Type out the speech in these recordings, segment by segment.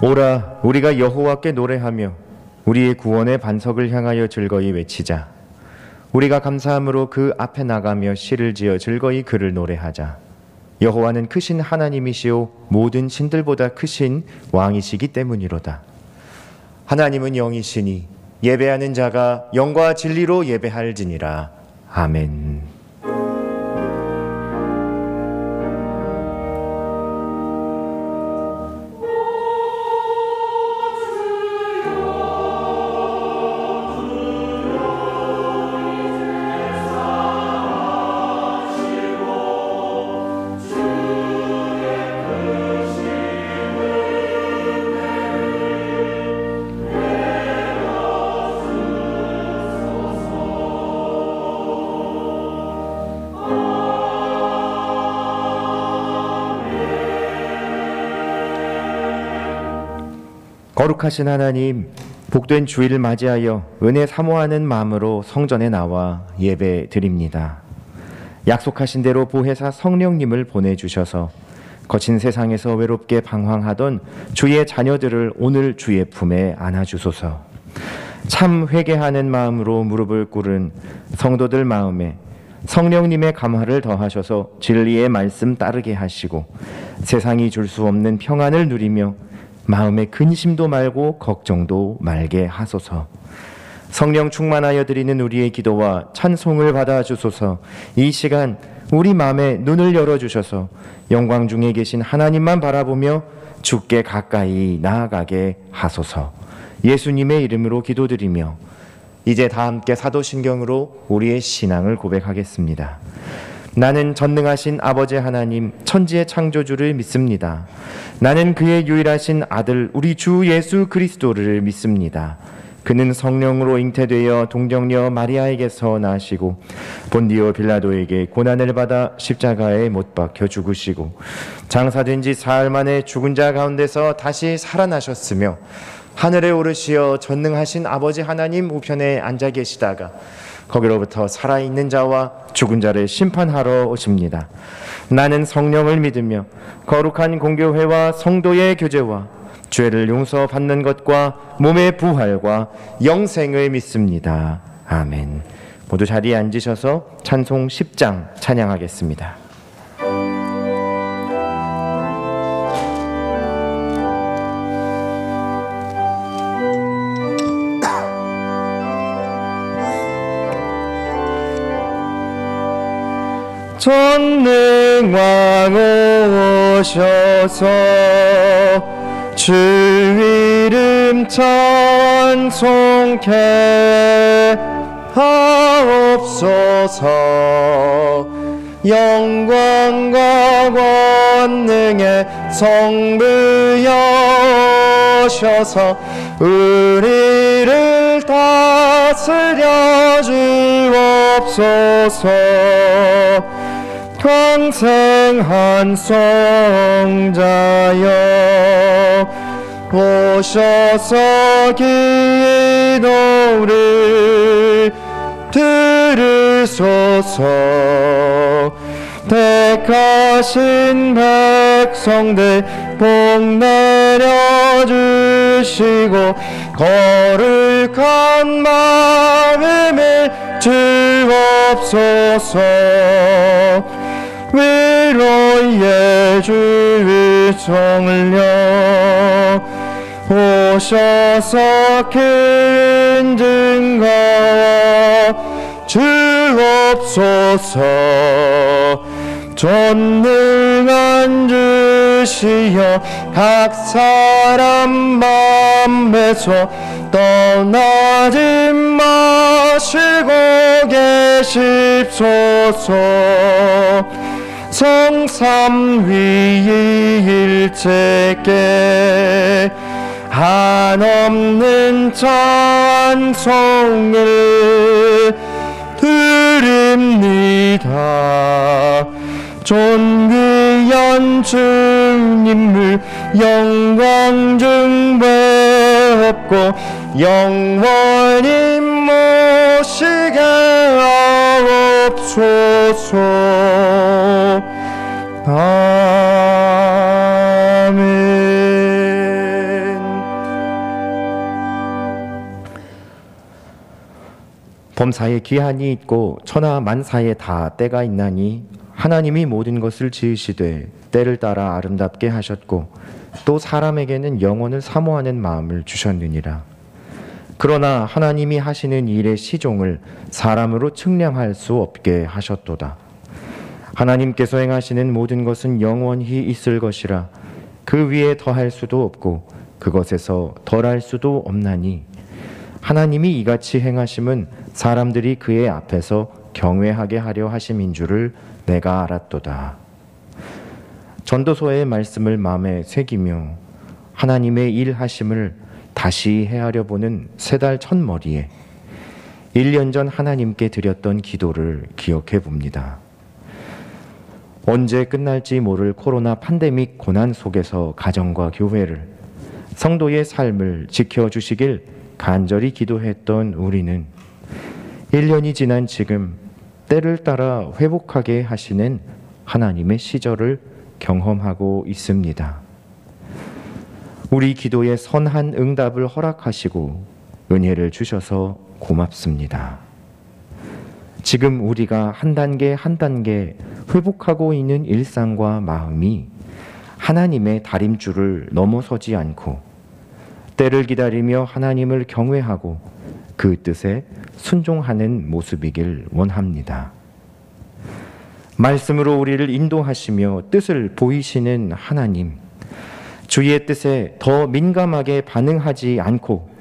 오라, 우리가 여호와께 노래하며 우리의 구원의 반석을 향하여 즐거이 외치자. 우리가 감사함으로 그 앞에 나가며 시를 지어 즐거이 그를 노래하자. 여호와는 크신 하나님이시오 모든 신들보다 크신 왕이시기 때문이로다. 하나님은 영이시니 예배하는 자가 영과 진리로 예배할지니라. 아멘. 거룩하신 하나님, 복된 주일을 맞이하여 은혜 사모하는 마음으로 성전에 나와 예배 드립니다. 약속하신 대로 보혜사 성령님을 보내주셔서 거친 세상에서 외롭게 방황하던 주의 자녀들을 오늘 주의 품에 안아주소서. 참 회개하는 마음으로 무릎을 꿇은 성도들 마음에 성령님의 감화를 더하셔서 진리의 말씀 따르게 하시고 세상이 줄 수 없는 평안을 누리며 마음의 근심도 말고 걱정도 말게 하소서. 성령 충만하여 드리는 우리의 기도와 찬송을 받아주소서. 이 시간 우리 마음에 눈을 열어주셔서 영광 중에 계신 하나님만 바라보며 주께 가까이 나아가게 하소서. 예수님의 이름으로 기도드리며 이제 다 함께 사도신경으로 우리의 신앙을 고백하겠습니다. 나는 전능하신 아버지 하나님 천지의 창조주를 믿습니다. 나는 그의 유일하신 아들 우리 주 예수 그리스도를 믿습니다. 그는 성령으로 잉태되어 동정녀 마리아에게서 나시고 본디오 빌라도에게 고난을 받아 십자가에 못 박혀 죽으시고 장사된 지 사흘 만에 죽은 자 가운데서 다시 살아나셨으며 하늘에 오르시어 전능하신 아버지 하나님 우편에 앉아 계시다가 거기로부터 살아있는 자와 죽은 자를 심판하러 오십니다. 나는 성령을 믿으며 거룩한 공교회와 성도의 교제와 죄를 용서받는 것과 몸의 부활과 영생을 믿습니다. 아멘. 모두 자리에 앉으셔서 찬송 10장 찬양하겠습니다. 전능왕 오셔서 주 이름 찬송케 하옵소서. 영광과 권능의 성부여셔서 우리를 다스려 주옵소서. 강생한 성자여 오셔서 기도를 들으소서. 택하신 백성들 복 내려주시고 거룩한 마음을 주옵소서. 위로의 주 성령 오셔서 큰 증거 주옵소서. 전능한 주시여 각 사람 맘에서 떠나지 마시고 계십소서. 성삼위일체께 한없는 찬송을 드립니다. 존귀한 주님을 영광 중배없고 영원히 모시게 하옵소서. 아멘. 범사에 기한이 있고 천하 만사에 다 때가 있나니 하나님이 모든 것을 지으시되 때를 따라 아름답게 하셨고 또 사람에게는 영원을 사모하는 마음을 주셨느니라. 그러나 하나님이 하시는 일의 시종을 사람으로 측량할 수 없게 하셨도다. 하나님께서 행하시는 모든 것은 영원히 있을 것이라 그 위에 더할 수도 없고 그것에서 덜할 수도 없나니 하나님이 이같이 행하심은 사람들이 그의 앞에서 경외하게 하려 하심인 줄을 내가 알았도다. 전도서의 말씀을 마음에 새기며 하나님의 일하심을 다시 헤아려 보는 세 달 첫머리에 1년 전 하나님께 드렸던 기도를 기억해 봅니다. 언제 끝날지 모를 코로나 팬데믹 고난 속에서 가정과 교회를, 성도의 삶을 지켜주시길 간절히 기도했던 우리는 1년이 지난 지금 때를 따라 회복하게 하시는 하나님의 시절을 경험하고 있습니다. 우리 기도에 선한 응답을 허락하시고 은혜를 주셔서 고맙습니다. 지금 우리가 한 단계 한 단계 회복하고 있는 일상과 마음이 하나님의 다림줄을 넘어서지 않고 때를 기다리며 하나님을 경외하고 그 뜻에 순종하는 모습이길 원합니다. 말씀으로 우리를 인도하시며 뜻을 보이시는 하나님, 주의 뜻에 더 민감하게 반응하지 않고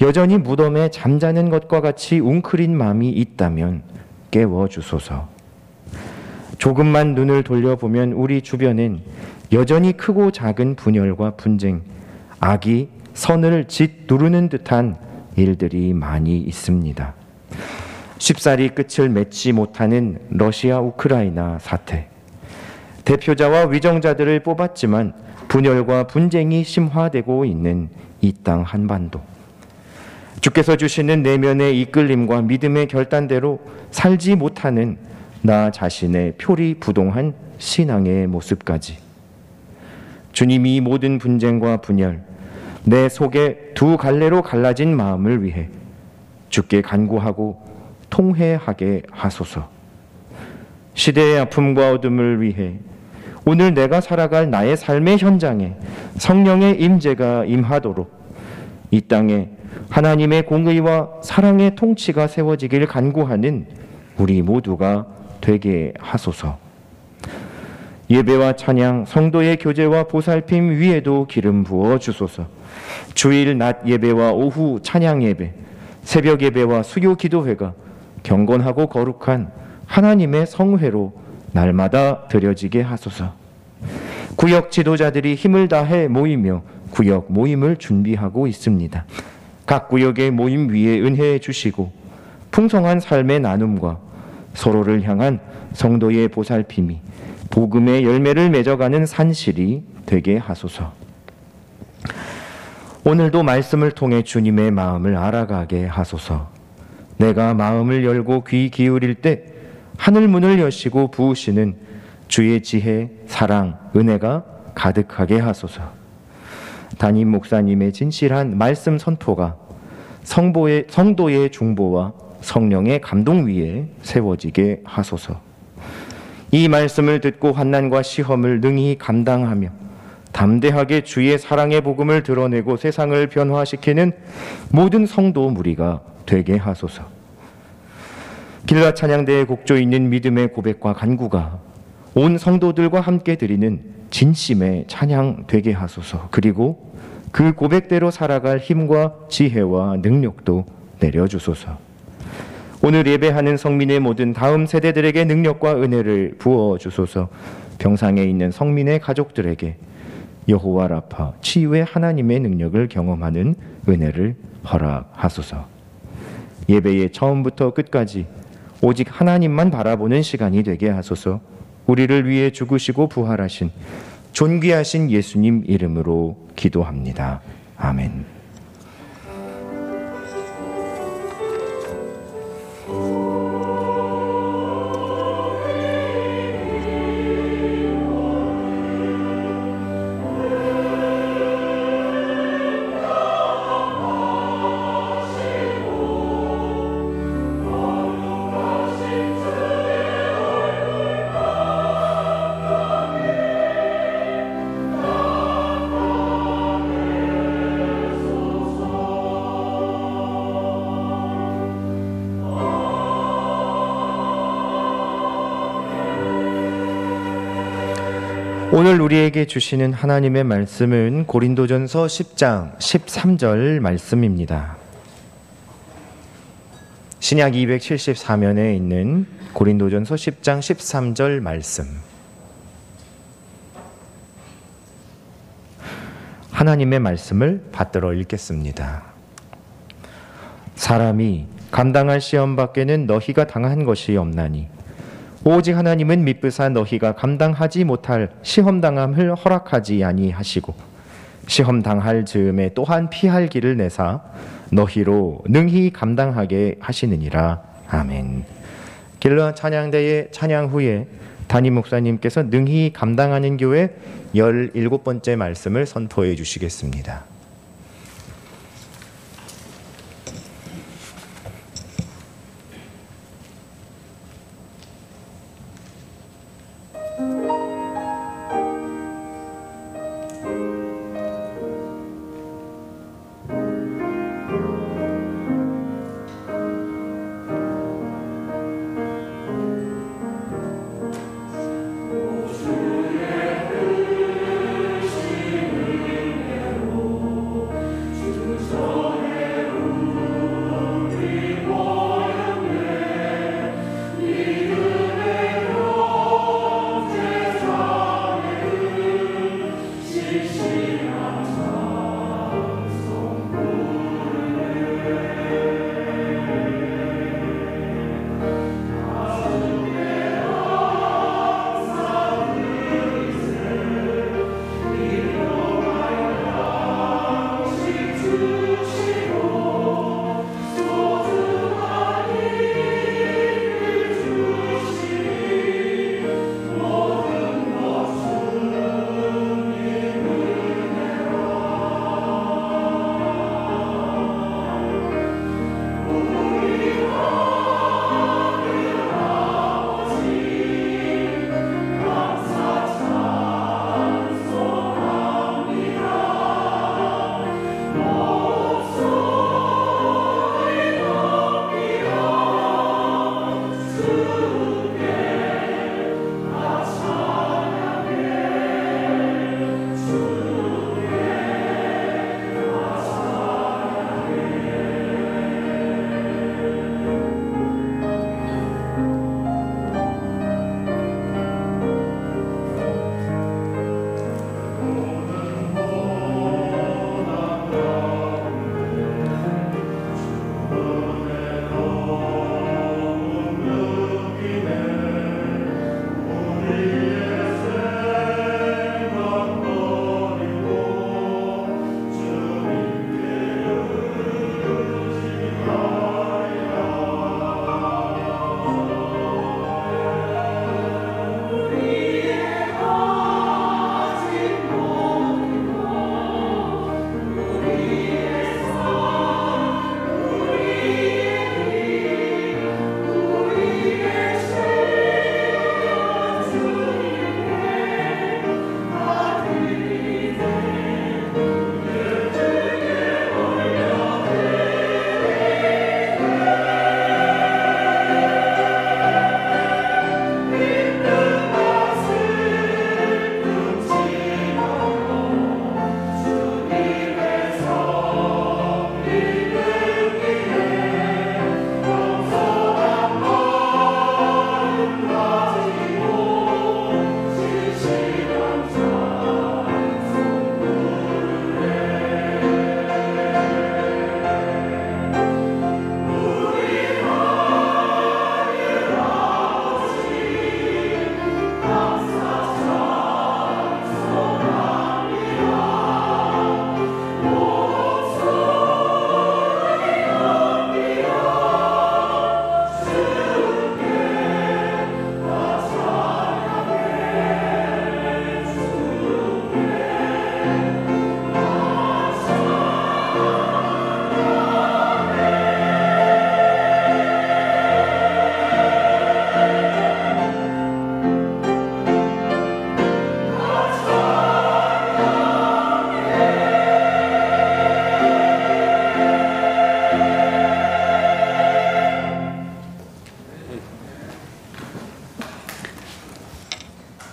여전히 무덤에 잠자는 것과 같이 웅크린 마음이 있다면 깨워주소서. 조금만 눈을 돌려보면 우리 주변엔 여전히 크고 작은 분열과 분쟁, 악이 선을 짓누르는 듯한 일들이 많이 있습니다. 쉽사리 끝을 맺지 못하는 러시아 우크라이나 사태, 대표자와 위정자들을 뽑았지만 분열과 분쟁이 심화되고 있는 이 땅 한반도, 주께서 주시는 내면의 이끌림과 믿음의 결단대로 살지 못하는 나 자신의 표리부동한 신앙의 모습까지, 주님이 모든 분쟁과 분열, 내 속에 두 갈래로 갈라진 마음을 위해 주께 간구하고 통회하게 하소서. 시대의 아픔과 어둠을 위해 오늘 내가 살아갈 나의 삶의 현장에 성령의 임재가 임하도록 이 땅에 하나님의 공의와 사랑의 통치가 세워지길 간구하는 우리 모두가 되게 하소서. 예배와 찬양, 성도의 교제와 보살핌 위에도 기름 부어 주소서. 주일 낮 예배와 오후 찬양 예배, 새벽 예배와 수요 기도회가 경건하고 거룩한 하나님의 성회로 날마다 드려지게 하소서. 구역 지도자들이 힘을 다해 모이며 구역 모임을 준비하고 있습니다. 각 구역의 모임 위에 은혜해 주시고 풍성한 삶의 나눔과 서로를 향한 성도의 보살핌이 복음의 열매를 맺어가는 산실이 되게 하소서. 오늘도 말씀을 통해 주님의 마음을 알아가게 하소서. 내가 마음을 열고 귀 기울일 때 하늘 문을 여시고 부으시는 주의 지혜, 사랑, 은혜가 가득하게 하소서. 담임 목사님의 진실한 말씀 선포가 성도의 중보와 성령의 감동 위에 세워지게 하소서. 이 말씀을 듣고 환난과 시험을 능히 감당하며 담대하게 주의 사랑의 복음을 드러내고 세상을 변화시키는 모든 성도 무리가 되게 하소서. 길라 찬양대의 곡조 있는 믿음의 고백과 간구가 온 성도들과 함께 드리는 진심의 찬양 되게 하소서. 그리고 그 고백대로 살아갈 힘과 지혜와 능력도 내려주소서. 오늘 예배하는 성민의 모든 다음 세대들에게 능력과 은혜를 부어주소서. 병상에 있는 성민의 가족들에게 여호와 라파, 치유의 하나님의 능력을 경험하는 은혜를 허락하소서. 예배의 처음부터 끝까지 오직 하나님만 바라보는 시간이 되게 하소서. 우리를 위해 죽으시고 부활하신 존귀하신 예수님 이름으로 기도합니다. 아멘. 오늘 우리에게 주시는 하나님의 말씀은 고린도전서 10장 13절 말씀입니다. 신약 274면에 있는 고린도전서 10장 13절 말씀. 하나님의 말씀을 받들어 읽겠습니다. 사람이 감당할 시험 밖에는 너희가 당한 것이 없나니 오직 하나님은 미쁘사 너희가 감당하지 못할 시험당함을 허락하지 아니하시고 시험당할 즈음에 또한 피할 길을 내사 너희로 능히 감당하게 하시느니라. 아멘. 길러 찬양대의 찬양 후에 담임 목사님께서 능히 감당하는 교회 17번째 말씀을 선포해 주시겠습니다.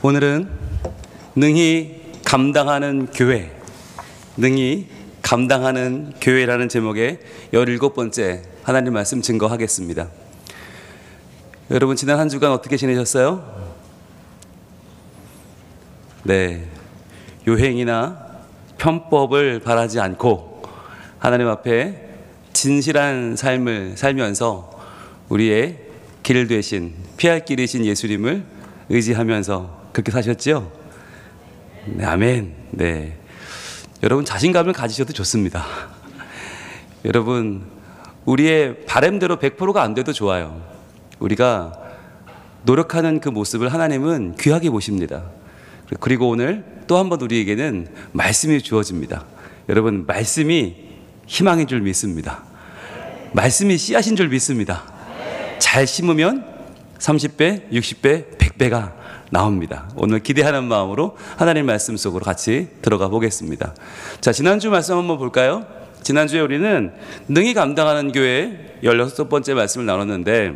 오늘은 능히 감당하는 교회, 능히 감당하는 교회라는 제목의 17번째 하나님 말씀 증거하겠습니다. 여러분, 지난 한 주간 어떻게 지내셨어요? 네, 요행이나 편법을 바라지 않고 하나님 앞에 진실한 삶을 살면서 우리의 길 되신, 피할 길이신 예수님을 의지하면서 그렇게 사셨죠? 네, 아멘. 네, 여러분 자신감을 가지셔도 좋습니다. 여러분, 우리의 바람대로 100%가 안 돼도 좋아요. 우리가 노력하는 그 모습을 하나님은 귀하게 보십니다. 그리고 오늘 또 한 번 우리에게는 말씀이 주어집니다. 여러분, 말씀이 희망인 줄 믿습니다. 말씀이 씨앗인 줄 믿습니다. 잘 심으면 30배, 60배, 100배가 나옵니다. 오늘 기대하는 마음으로 하나님 말씀 속으로 같이 들어가 보겠습니다. 자, 지난주 말씀 한번 볼까요? 지난주에 우리는 능히 감당하는 교회 16번째 말씀을 나눴는데,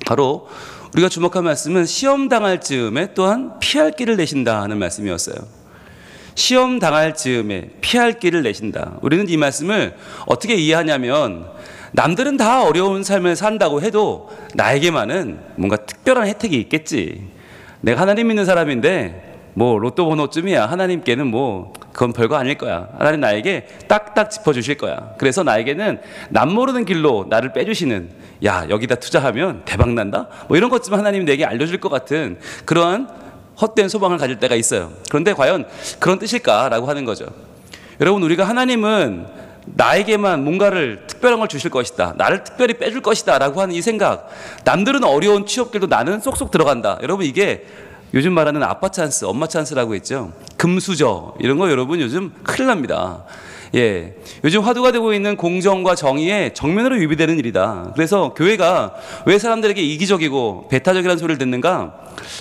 바로 우리가 주목한 말씀은 시험 당할 즈음에 또한 피할 길을 내신다 하는 말씀이었어요. 시험 당할 즈음에 피할 길을 내신다. 우리는 이 말씀을 어떻게 이해하냐면, 남들은 다 어려운 삶을 산다고 해도 나에게만은 뭔가 특별한 혜택이 있겠지. 내가 하나님 믿는 사람인데 뭐 로또 번호쯤이야. 하나님께는 뭐 그건 별거 아닐 거야. 하나님 나에게 딱딱 짚어주실 거야. 그래서 나에게는 남 모르는 길로 나를 빼주시는, 야, 여기다 투자하면 대박 난다, 뭐 이런 것쯤 하나님이 내게 알려줄 것 같은 그러한 헛된 소망을 가질 때가 있어요. 그런데 과연 그런 뜻일까라고 하는 거죠. 여러분, 우리가 하나님은 나에게만 뭔가를 특별한 걸 주실 것이다, 나를 특별히 빼줄 것이다 라고 하는 이 생각, 남들은 어려운 취업길도 나는 쏙쏙 들어간다. 여러분, 이게 요즘 말하는 아빠 찬스, 엄마 찬스라고 했죠. 금수저, 이런 거 여러분 요즘 큰일 납니다. 예, 요즘 화두가 되고 있는 공정과 정의에 정면으로 위배되는 일이다. 그래서 교회가 왜 사람들에게 이기적이고 배타적이라는 소리를 듣는가?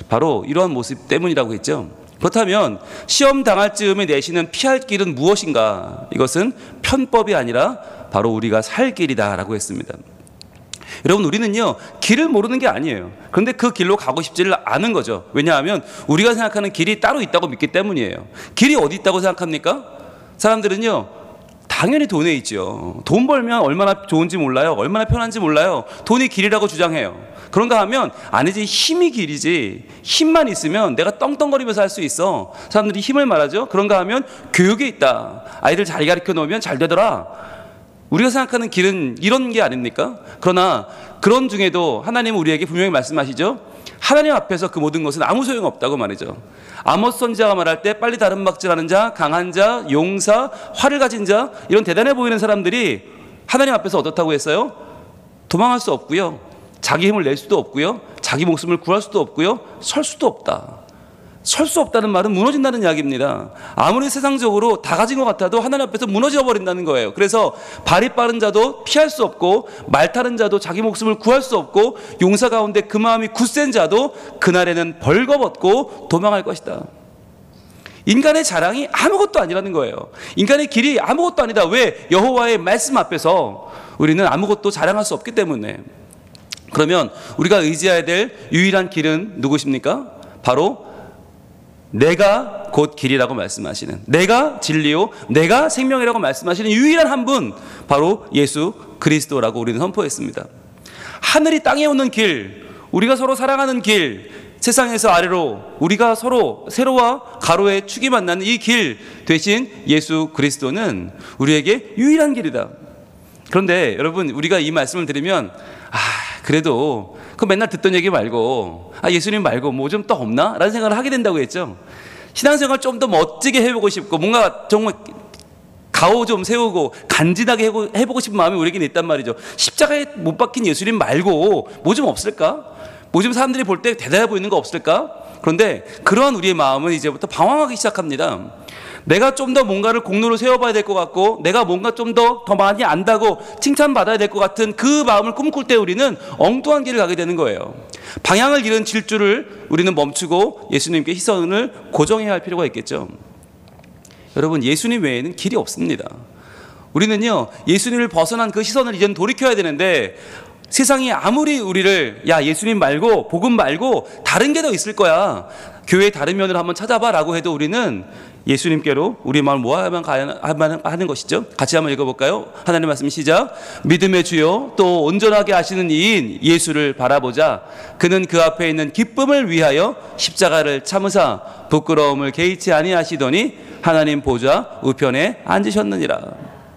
바로 이러한 모습 때문이라고 했죠. 그렇다면 시험 당할 즈음에 내시는 피할 길은 무엇인가? 이것은 편법이 아니라 바로 우리가 살 길이다라고 했습니다. 여러분, 우리는요, 길을 모르는 게 아니에요. 그런데 그 길로 가고 싶지를 않은 거죠. 왜냐하면 우리가 생각하는 길이 따로 있다고 믿기 때문이에요. 길이 어디 있다고 생각합니까? 사람들은요, 당연히 돈에 있죠. 돈 벌면 얼마나 좋은지 몰라요. 얼마나 편한지 몰라요. 돈이 길이라고 주장해요. 그런가 하면 아니지, 힘이 길이지. 힘만 있으면 내가 떵떵거리면서 할 수 있어. 사람들이 힘을 말하죠. 그런가 하면 교육에 있다. 아이들 잘 가르쳐 놓으면 잘 되더라. 우리가 생각하는 길은 이런 게 아닙니까? 그러나 그런 중에도 하나님은 우리에게 분명히 말씀하시죠. 하나님 앞에서 그 모든 것은 아무 소용없다고 말이죠. 아모스 선지자가 말할 때 빨리 다름박질하는 자, 강한 자, 용사, 활을 가진 자, 이런 대단해 보이는 사람들이 하나님 앞에서 어떻다고 했어요? 도망할 수 없고요, 자기 힘을 낼 수도 없고요, 자기 목숨을 구할 수도 없고요, 설 수도 없다. 설 수 없다는 말은 무너진다는 이야기입니다. 아무리 세상적으로 다 가진 것 같아도 하나님 앞에서 무너져 버린다는 거예요. 그래서 발이 빠른 자도 피할 수 없고, 말 타는 자도 자기 목숨을 구할 수 없고, 용사 가운데 그 마음이 굳센 자도 그날에는 벌거벗고 도망할 것이다. 인간의 자랑이 아무것도 아니라는 거예요. 인간의 길이 아무것도 아니다. 왜? 여호와의 말씀 앞에서 우리는 아무것도 자랑할 수 없기 때문에. 그러면 우리가 의지해야 될 유일한 길은 누구십니까? 바로 내가 곧 길이라고 말씀하시는, 내가 진리요 내가 생명이라고 말씀하시는 유일한 한 분, 바로 예수 그리스도라고 우리는 선포했습니다. 하늘이 땅에 오는 길, 우리가 서로 사랑하는 길, 세상에서 아래로 우리가 서로 세로와 가로의 축이 만나는 이 길 대신 예수 그리스도는 우리에게 유일한 길이다. 그런데 여러분, 우리가 이 말씀을 들으면 그래도 그 맨날 듣던 얘기 말고, 예수님 말고 뭐 좀 더 없나? 라는 생각을 하게 된다고 했죠. 신앙생활 좀 더 멋지게 해보고 싶고, 뭔가 정말 가오 좀 세우고 간지나게 해보고 싶은 마음이 우리에게는 있단 말이죠. 십자가에 못 박힌 예수님 말고 뭐 좀 없을까? 뭐 좀 사람들이 볼 때 대단해 보이는 거 없을까? 그런데 그러한 우리의 마음은 이제부터 방황하기 시작합니다. 내가 좀 더 뭔가를 공로로 세워봐야 될 것 같고, 내가 뭔가 좀 더 많이 안다고 칭찬받아야 될 것 같은 그 마음을 꿈꿀 때 우리는 엉뚱한 길을 가게 되는 거예요. 방향을 잃은 질주를 우리는 멈추고 예수님께 시선을 고정해야 할 필요가 있겠죠. 여러분, 예수님 외에는 길이 없습니다. 우리는요, 예수님을 벗어난 그 시선을 이제는 돌이켜야 되는데, 세상이 아무리 우리를 야 예수님 말고 복음 말고 다른 게 더 있을 거야, 교회의 다른 면을 한번 찾아봐 라고 해도 우리는 예수님께로 우리 마음을 모아야만 하는 것이죠. 같이 한번 읽어볼까요? 하나님의 말씀 시작. 믿음의 주요 또 온전하게 하시는 이인 예수를 바라보자. 그는 그 앞에 있는 기쁨을 위하여 십자가를 참으사 부끄러움을 개의치 아니하시더니 하나님 보좌 우편에 앉으셨느니라.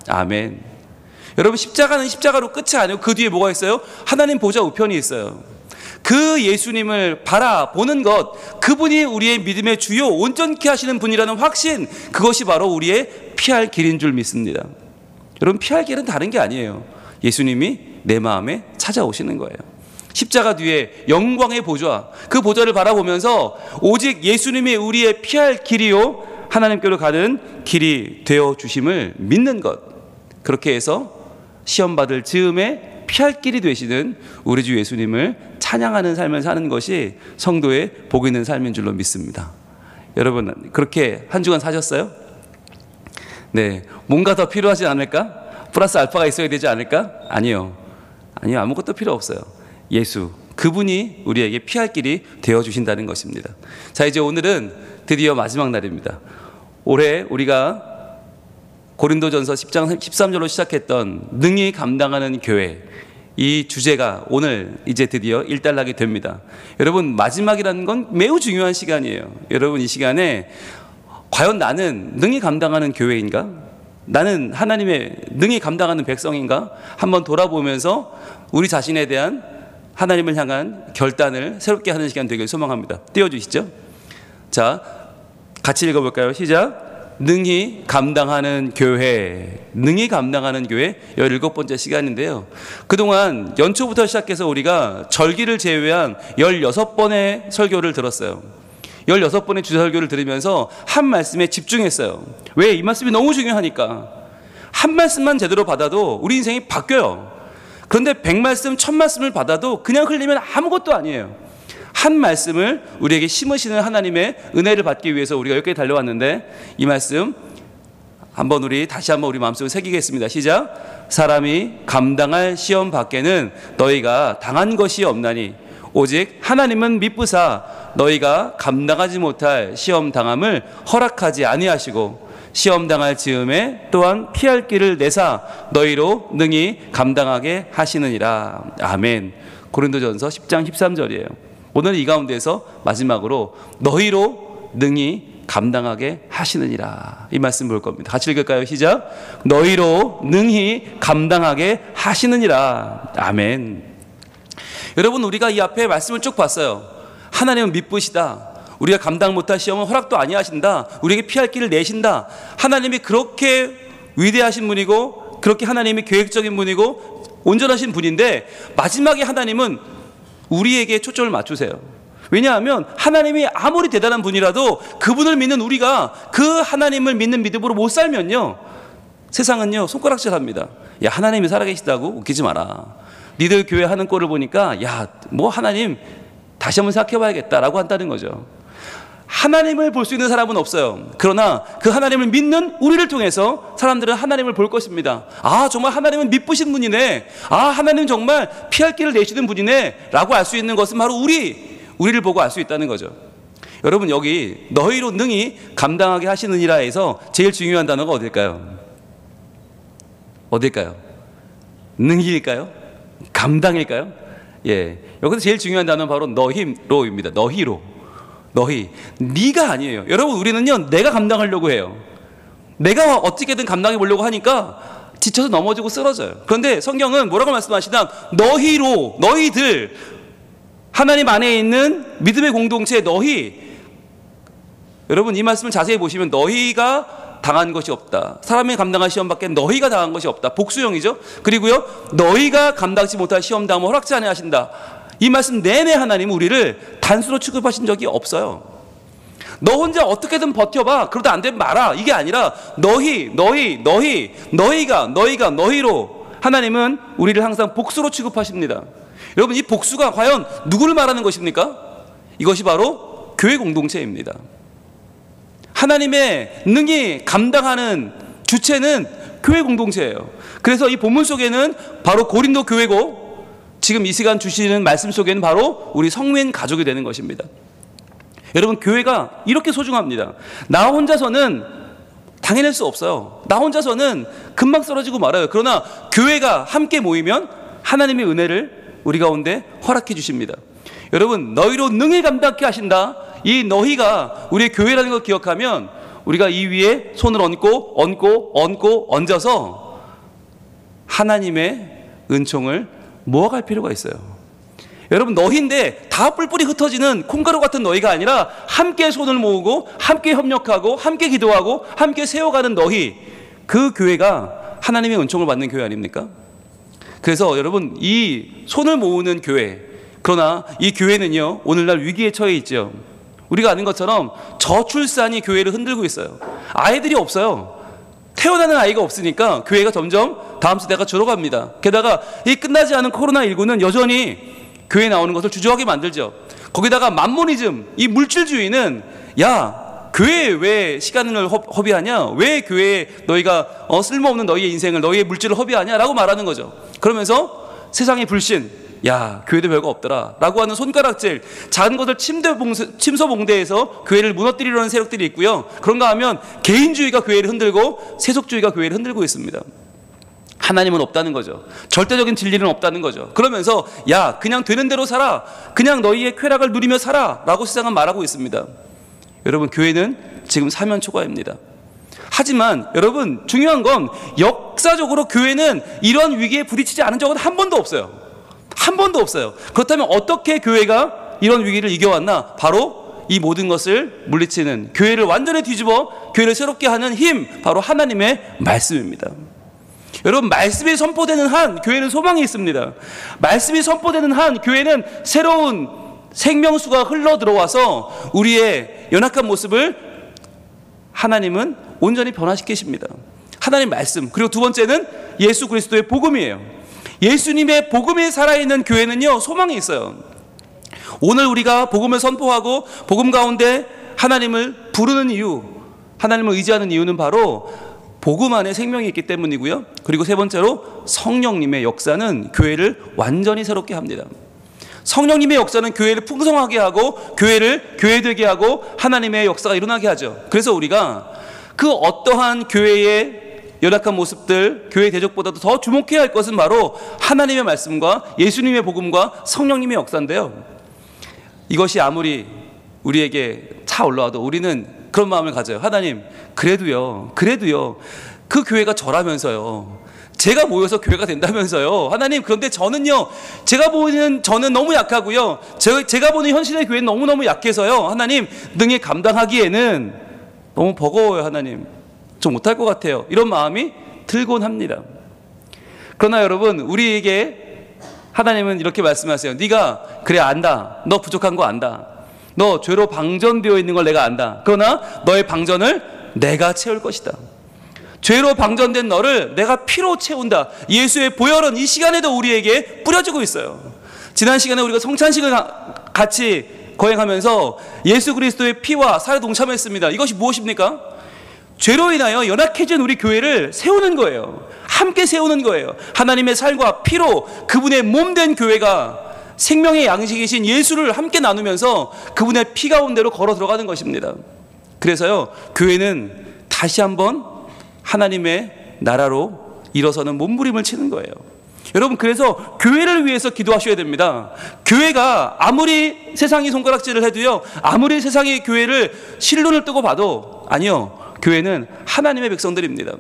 아멘. 여러분, 십자가는 십자가로 끝이 아니고 그 뒤에 뭐가 있어요? 하나님 보좌 우편이 있어요. 그 예수님을 바라보는 것, 그분이 우리의 믿음의 주요 온전케 하시는 분이라는 확신, 그것이 바로 우리의 피할 길인 줄 믿습니다. 여러분, 피할 길은 다른 게 아니에요. 예수님이 내 마음에 찾아오시는 거예요. 십자가 뒤에 영광의 보좌, 그 보좌를 바라보면서 오직 예수님이 우리의 피할 길이요 하나님께로 가는 길이 되어 주심을 믿는 것, 그렇게 해서 시험받을 즈음에 피할 길이 되시는 우리 주 예수님을 찬양하는 삶을 사는 것이 성도의 복 있는 삶인 줄로 믿습니다. 여러분, 그렇게 한 주간 사셨어요? 네, 뭔가 더 필요하지 않을까? 플러스 알파가 있어야 되지 않을까? 아니요, 아무것도 필요 없어요. 예수, 그분이 우리에게 피할 길이 되어주신다는 것입니다. 자, 이제 오늘은 드디어 마지막 날입니다. 올해 우리가 고린도전서 10장 13절로 시작했던 능히 감당하는 교회, 이 주제가 오늘 이제 드디어 일단락이 됩니다. 여러분, 마지막이라는 건 매우 중요한 시간이에요. 여러분, 이 시간에 과연 나는 능히 감당하는 교회인가? 나는 하나님의 능히 감당하는 백성인가? 한번 돌아보면서 우리 자신에 대한 하나님을 향한 결단을 새롭게 하는 시간 되길 소망합니다. 띄워주시죠. 자, 같이 읽어볼까요? 시작. 능히 감당하는 교회, 능히 감당하는 교회 17번째 시간인데요. 그동안 연초부터 시작해서 우리가 절기를 제외한 16번의 설교를 들었어요. 16번의 주설교를 들으면서 한 말씀에 집중했어요. 왜? 이 말씀이 너무 중요하니까. 한 말씀만 제대로 받아도 우리 인생이 바뀌어요. 그런데 100말씀, 1000말씀을 받아도 그냥 흘리면 아무것도 아니에요. 한 말씀을 우리에게 심으시는 하나님의 은혜를 받기 위해서 우리가 여기까지 달려왔는데, 이 말씀 한번 우리 다시 한번 우리 마음속에 새기겠습니다. 시작. 사람이 감당할 시험 밖에는 너희가 당한 것이 없나니 오직 하나님은 미쁘사 너희가 감당하지 못할 시험 당함을 허락하지 아니하시고 시험 당할 즈음에 또한 피할 길을 내사 너희로 능히 감당하게 하시느니라. 아멘. 고린도전서 10장 13절이에요. 오늘 이 가운데서 마지막으로 너희로 능히 감당하게 하시느니라, 이 말씀 볼 겁니다. 같이 읽을까요? 시작. 너희로 능히 감당하게 하시느니라. 아멘. 여러분, 우리가 이 앞에 말씀을 쭉 봤어요. 하나님은 미쁘시다. 우리가 감당 못할 시험은 허락도 아니하신다. 우리에게 피할 길을 내신다. 하나님이 그렇게 위대하신 분이고 그렇게 하나님이 계획적인 분이고 온전하신 분인데, 마지막에 하나님은 우리에게 초점을 맞추세요. 왜냐하면 하나님이 아무리 대단한 분이라도 그분을 믿는 우리가 그 하나님을 믿는 믿음으로 못 살면요, 세상은요 손가락질합니다. 야, 하나님이 살아계시다고? 웃기지 마라. 니들 교회 하는 꼴을 보니까 야, 뭐 하나님 다시 한번 생각해봐야겠다라고 한다는 거죠. 하나님을 볼 수 있는 사람은 없어요. 그러나 그 하나님을 믿는 우리를 통해서 사람들은 하나님을 볼 것입니다. 아, 정말 하나님은 미쁘신 분이네. 아, 하나님 정말 피할 길을 내시는 분이네 라고 알 수 있는 것은 바로 우리를 보고 알 수 있다는 거죠. 여러분, 여기 너희로 능히 감당하게 하시느니라 해서 제일 중요한 단어가 어딜까요? 능히일까요? 감당일까요? 예, 여기서 제일 중요한 단어는 바로 너희로입니다. 너희, 네가 아니에요. 여러분, 우리는요 내가 감당하려고 해요. 내가 어떻게든 감당해 보려고 하니까 지쳐서 넘어지고 쓰러져요. 그런데 성경은 뭐라고 말씀하시나, 너희로, 너희들, 하나님 안에 있는 믿음의 공동체 너희. 여러분, 이 말씀을 자세히 보시면 너희가 당한 것이 없다. 사람이 감당할 시험 밖에 너희가 당한 것이 없다. 복수형이죠. 그리고요, 너희가 감당하지 못할 시험 당함을 허락지 아니하신다. 이 말씀 내내 하나님은 우리를 단수로 취급하신 적이 없어요. 너 혼자 어떻게든 버텨봐. 그러다 안 되면 말아. 이게 아니라 너희가 너희로 하나님은 우리를 항상 복수로 취급하십니다. 여러분, 이 복수가 과연 누구를 말하는 것입니까? 이것이 바로 교회 공동체입니다. 하나님의 능히 감당하는 주체는 교회 공동체예요. 그래서 이 본문 속에는 바로 고린도 교회고 지금 이 시간 주시는 말씀 속에는 바로 우리 성민 가족이 되는 것입니다. 여러분, 교회가 이렇게 소중합니다. 나 혼자서는 당해낼 수 없어요. 나 혼자서는 금방 쓰러지고 말아요. 그러나 교회가 함께 모이면 하나님의 은혜를 우리 가운데 허락해 주십니다. 여러분, 너희로 능히 감당케 하신다. 이 너희가 우리의 교회라는 걸 기억하면 우리가 이 위에 손을 얹고 얹어서 하나님의 은총을 모아갈 필요가 있어요. 여러분, 너희인데 다 뿔뿔이 흩어지는 콩가루 같은 너희가 아니라 함께 손을 모으고 함께 협력하고 함께 기도하고 함께 세워가는 너희, 그 교회가 하나님의 은총을 받는 교회 아닙니까? 그래서 여러분, 이 손을 모으는 교회, 그러나 이 교회는요 오늘날 위기에 처해 있죠. 우리가 아는 것처럼 저출산이 교회를 흔들고 있어요. 아이들이 없어요. 태어나는 아이가 없으니까 교회가 점점 다음 세대가 줄어갑니다. 게다가 이 끝나지 않은 코로나19는 여전히 교회에 나오는 것을 주저하게 만들죠. 거기다가 만모니즘, 이 물질주의는 야, 교회에 왜 시간을 허비하냐? 왜 교회에 너희가 쓸모없는 너희의 인생을, 너희의 물질을 허비하냐? 라고 말하는 거죠. 그러면서 세상의 불신, 야, 교회도 별거 없더라 라고 하는 손가락질, 작은 것을 침소봉대해서 교회를 무너뜨리려는 세력들이 있고요. 그런가 하면 개인주의가 교회를 흔들고 세속주의가 교회를 흔들고 있습니다. 하나님은 없다는 거죠. 절대적인 진리는 없다는 거죠. 그러면서 야, 그냥 되는 대로 살아, 그냥 너희의 쾌락을 누리며 살아 라고 세상은 말하고 있습니다. 여러분, 교회는 지금 사면 초과입니다. 하지만 여러분, 중요한 건 역사적으로 교회는 이런 위기에 부딪히지 않은 적은 한 번도 없어요. 한 번도 없어요. 그렇다면 어떻게 교회가 이런 위기를 이겨왔나? 바로 이 모든 것을 물리치는, 교회를 완전히 뒤집어 교회를 새롭게 하는 힘, 바로 하나님의 말씀입니다. 여러분, 말씀이 선포되는 한 교회는 소망이 있습니다. 말씀이 선포되는 한 교회는 새로운 생명수가 흘러 들어와서 우리의 연약한 모습을 하나님은 온전히 변화시키십니다. 하나님 말씀, 그리고 두 번째는 예수 그리스도의 복음이에요. 예수님의 복음이 살아있는 교회는요 소망이 있어요. 오늘 우리가 복음을 선포하고 복음 가운데 하나님을 부르는 이유, 하나님을 의지하는 이유는 바로 복음 안에 생명이 있기 때문이고요. 그리고 세 번째로 성령님의 역사는 교회를 완전히 새롭게 합니다. 성령님의 역사는 교회를 풍성하게 하고 교회를 교회되게 하고 하나님의 역사가 일어나게 하죠. 그래서 우리가 그 어떠한 교회의 연약한 모습들, 교회 대적보다도 더 주목해야 할 것은 바로 하나님의 말씀과 예수님의 복음과 성령님의 역사인데요, 이것이 아무리 우리에게 차 올라와도 우리는 그런 마음을 가져요. 하나님, 그래도요 그 교회가 저라면서요, 제가 모여서 교회가 된다면서요. 하나님, 그런데 저는요, 제가 보이는 저는 너무 약하고요, 제가 보는 현실의 교회는 너무너무 약해서요, 하나님, 능히 감당하기에는 너무 버거워요. 하나님, 좀 못할 것 같아요. 이런 마음이 들곤 합니다. 그러나 여러분, 우리에게 하나님은 이렇게 말씀하세요. 네가 그래 안다. 너 부족한 거 안다. 너 죄로 방전되어 있는 걸 내가 안다. 그러나 너의 방전을 내가 채울 것이다. 죄로 방전된 너를 내가 피로 채운다. 예수의 보혈은 이 시간에도 우리에게 뿌려지고 있어요. 지난 시간에 우리가 성찬식을 같이 거행하면서 예수 그리스도의 피와 살에 동참했습니다. 이것이 무엇입니까? 죄로 인하여 연약해진 우리 교회를 세우는 거예요. 함께 세우는 거예요. 하나님의 살과 피로 그분의 몸된 교회가 생명의 양식이신 예수를 함께 나누면서 그분의 피 가운데로 걸어 들어가는 것입니다. 그래서요, 교회는 다시 한번 하나님의 나라로 일어서는 몸부림을 치는 거예요. 여러분, 그래서 교회를 위해서 기도하셔야 됩니다. 교회가 아무리 세상이 손가락질을 해도요, 아무리 세상이 교회를 실눈을 뜨고 봐도, 아니요, 교회는 하나님의 백성들입니다.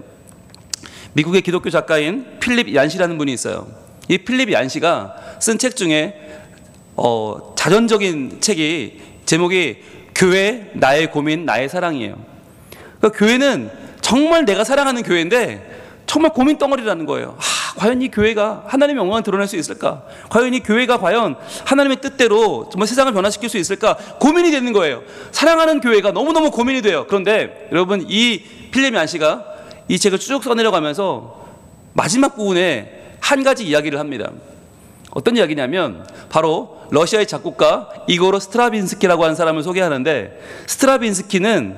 미국의 기독교 작가인 필립 얀시라는 분이 있어요. 이 필립 얀시가 쓴 책 중에 자전적인 책이 제목이 교회, 나의 고민, 나의 사랑이에요. 그러니까 교회는 정말 내가 사랑하는 교회인데 정말 고민 덩어리라는 거예요. 과연 이 교회가 하나님의 영광을 드러낼 수 있을까? 과연 이 교회가 과연 하나님의 뜻대로 정말 세상을 변화시킬 수 있을까? 고민이 되는 거예요. 사랑하는 교회가 너무너무 고민이 돼요. 그런데 여러분, 이 필립 얀시가 이 책을 쭉 써내려가면서 마지막 부분에 한 가지 이야기를 합니다. 어떤 이야기냐면 바로 러시아의 작곡가 이고르 스트라빈스키라고 하는 사람을 소개하는데, 스트라빈스키는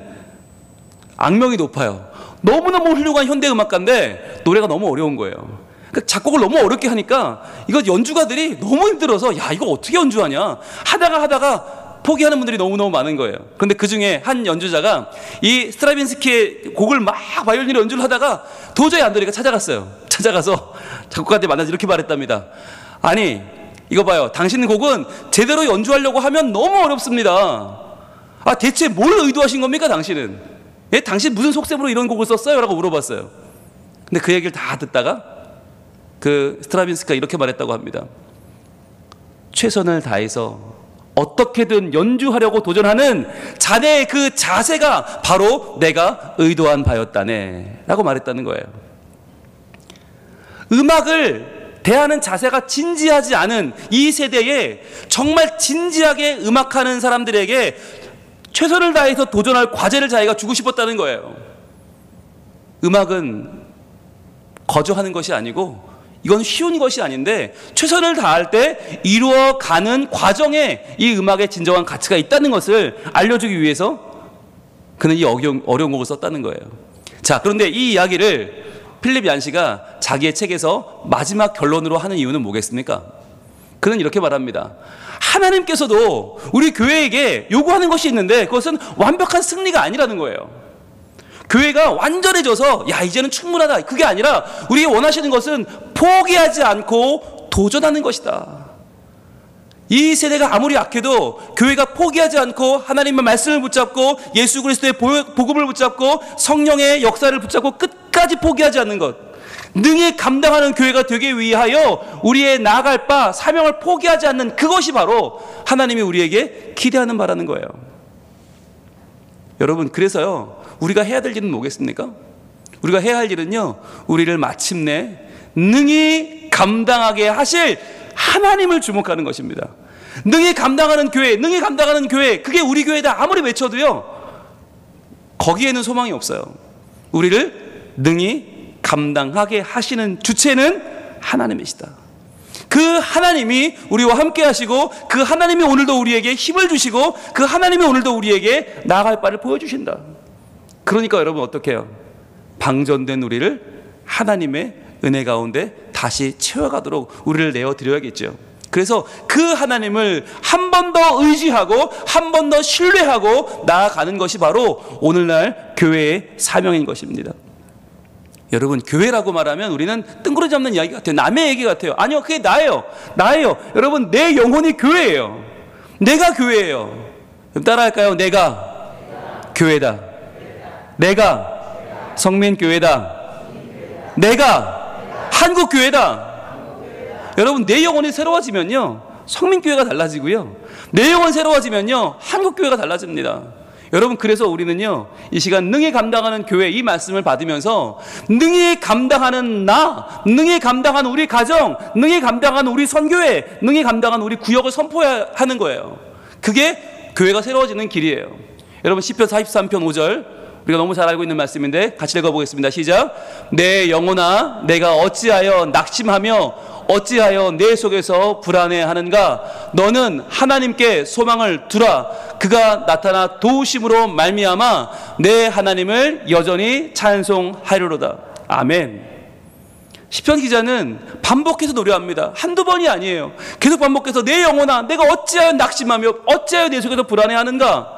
악명이 높아요. 너무너무 훌륭한 현대음악가인데 노래가 너무 어려운 거예요. 그러니까 작곡을 너무 어렵게 하니까 이거 연주가들이 너무 힘들어서 야 이거 어떻게 연주하냐 하다가 포기하는 분들이 너무너무 많은 거예요. 그런데 그 중에 한 연주자가 이 스트라빈스키의 곡을 막 바이올린으로 연주를 하다가 도저히 안 되니까 찾아가서 작곡가한테 만나서 이렇게 말했답니다. 아니 이거 봐요. 당신 곡은 제대로 연주하려고 하면 너무 어렵습니다. 아 대체 뭘 의도하신 겁니까 당신은? 예? 당신 무슨 속셈으로 이런 곡을 썼어요? 라고 물어봤어요. 근데 그 얘기를 다 듣다가 그 스트라빈스키가 이렇게 말했다고 합니다. 최선을 다해서 어떻게든 연주하려고 도전하는 자네의 그 자세가 바로 내가 의도한 바였다네 라고 말했다는 거예요. 음악을 대하는 자세가 진지하지 않은 이 세대에 정말 진지하게 음악하는 사람들에게 최선을 다해서 도전할 과제를 자기가 주고 싶었다는 거예요. 음악은 거저하는 것이 아니고 이건 쉬운 것이 아닌데 최선을 다할 때 이루어가는 과정에 이 음악의 진정한 가치가 있다는 것을 알려주기 위해서 그는 이 어려운 곡을 썼다는 거예요. 자, 그런데 이 이야기를 필립 얀시가 자기의 책에서 마지막 결론으로 하는 이유는 뭐겠습니까? 그는 이렇게 말합니다. 하나님께서도 우리 교회에게 요구하는 것이 있는데 그것은 완벽한 승리가 아니라는 거예요. 교회가 완전해져서 야 이제는 충분하다 그게 아니라 우리가 원하시는 것은 포기하지 않고 도전하는 것이다. 이 세대가 아무리 약해도 교회가 포기하지 않고 하나님의 말씀을 붙잡고 예수 그리스도의 복음을 붙잡고 성령의 역사를 붙잡고 끝까지 포기하지 않는 것, 능히 감당하는 교회가 되기 위하여 우리의 나아갈 바 사명을 포기하지 않는 그것이 바로 하나님이 우리에게 기대하는 바라는 거예요. 여러분, 그래서요 우리가 해야 될 일은 뭐겠습니까? 우리가 해야 할 일은요 우리를 마침내 능히 감당하게 하실 하나님을 주목하는 것입니다. 능히 감당하는 교회, 능히 감당하는 교회, 그게 우리 교회다 아무리 외쳐도요 거기에는 소망이 없어요. 우리를 능히 감당하게 하시는 주체는 하나님이시다. 그 하나님이 우리와 함께 하시고 그 하나님이 오늘도 우리에게 힘을 주시고 그 하나님이 오늘도 우리에게 나아갈 바를 보여주신다. 그러니까 여러분 어떻게 해요? 방전된 우리를 하나님의 은혜 가운데 다시 채워가도록 우리를 내어드려야겠죠. 그래서 그 하나님을 한 번 더 의지하고 한 번 더 신뢰하고 나아가는 것이 바로 오늘날 교회의 사명인 것입니다. 여러분, 교회라고 말하면 우리는 뜬구름 잡는 이야기 같아요. 남의 얘기 같아요. 아니요, 그게 나예요. 여러분, 내 영혼이 교회예요. 내가 교회예요. 따라할까요? 내가 교회다. 내가 성민교회다. 내가 한국교회다. 여러분, 내 영혼이 새로워지면요 성민교회가 달라지고요 내 영혼 새로워지면요 한국교회가 달라집니다. 여러분, 그래서 우리는요 이 시간 능히 감당하는 교회 이 말씀을 받으면서 능히 감당하는 나, 능히 감당하는 우리 가정, 능히 감당하는 우리 선교회, 능히 감당하는 우리 구역을 선포해야 하는 거예요. 그게 교회가 새로워지는 길이에요. 여러분, 시편 43편 5절 우리가 너무 잘 알고 있는 말씀인데 같이 읽어보겠습니다. 시작. 내 영혼아 내가 어찌하여 낙심하며 어찌하여 내 속에서 불안해하는가? 너는 하나님께 소망을 두라. 그가 나타나 도우심으로 말미암아 내 하나님을 여전히 찬송하리로다. 아멘. 시편 기자는 반복해서 노래합니다. 한두 번이 아니에요. 계속 반복해서 내 영혼아 내가 어찌하여 낙심하며 어찌하여 내 속에서 불안해하는가?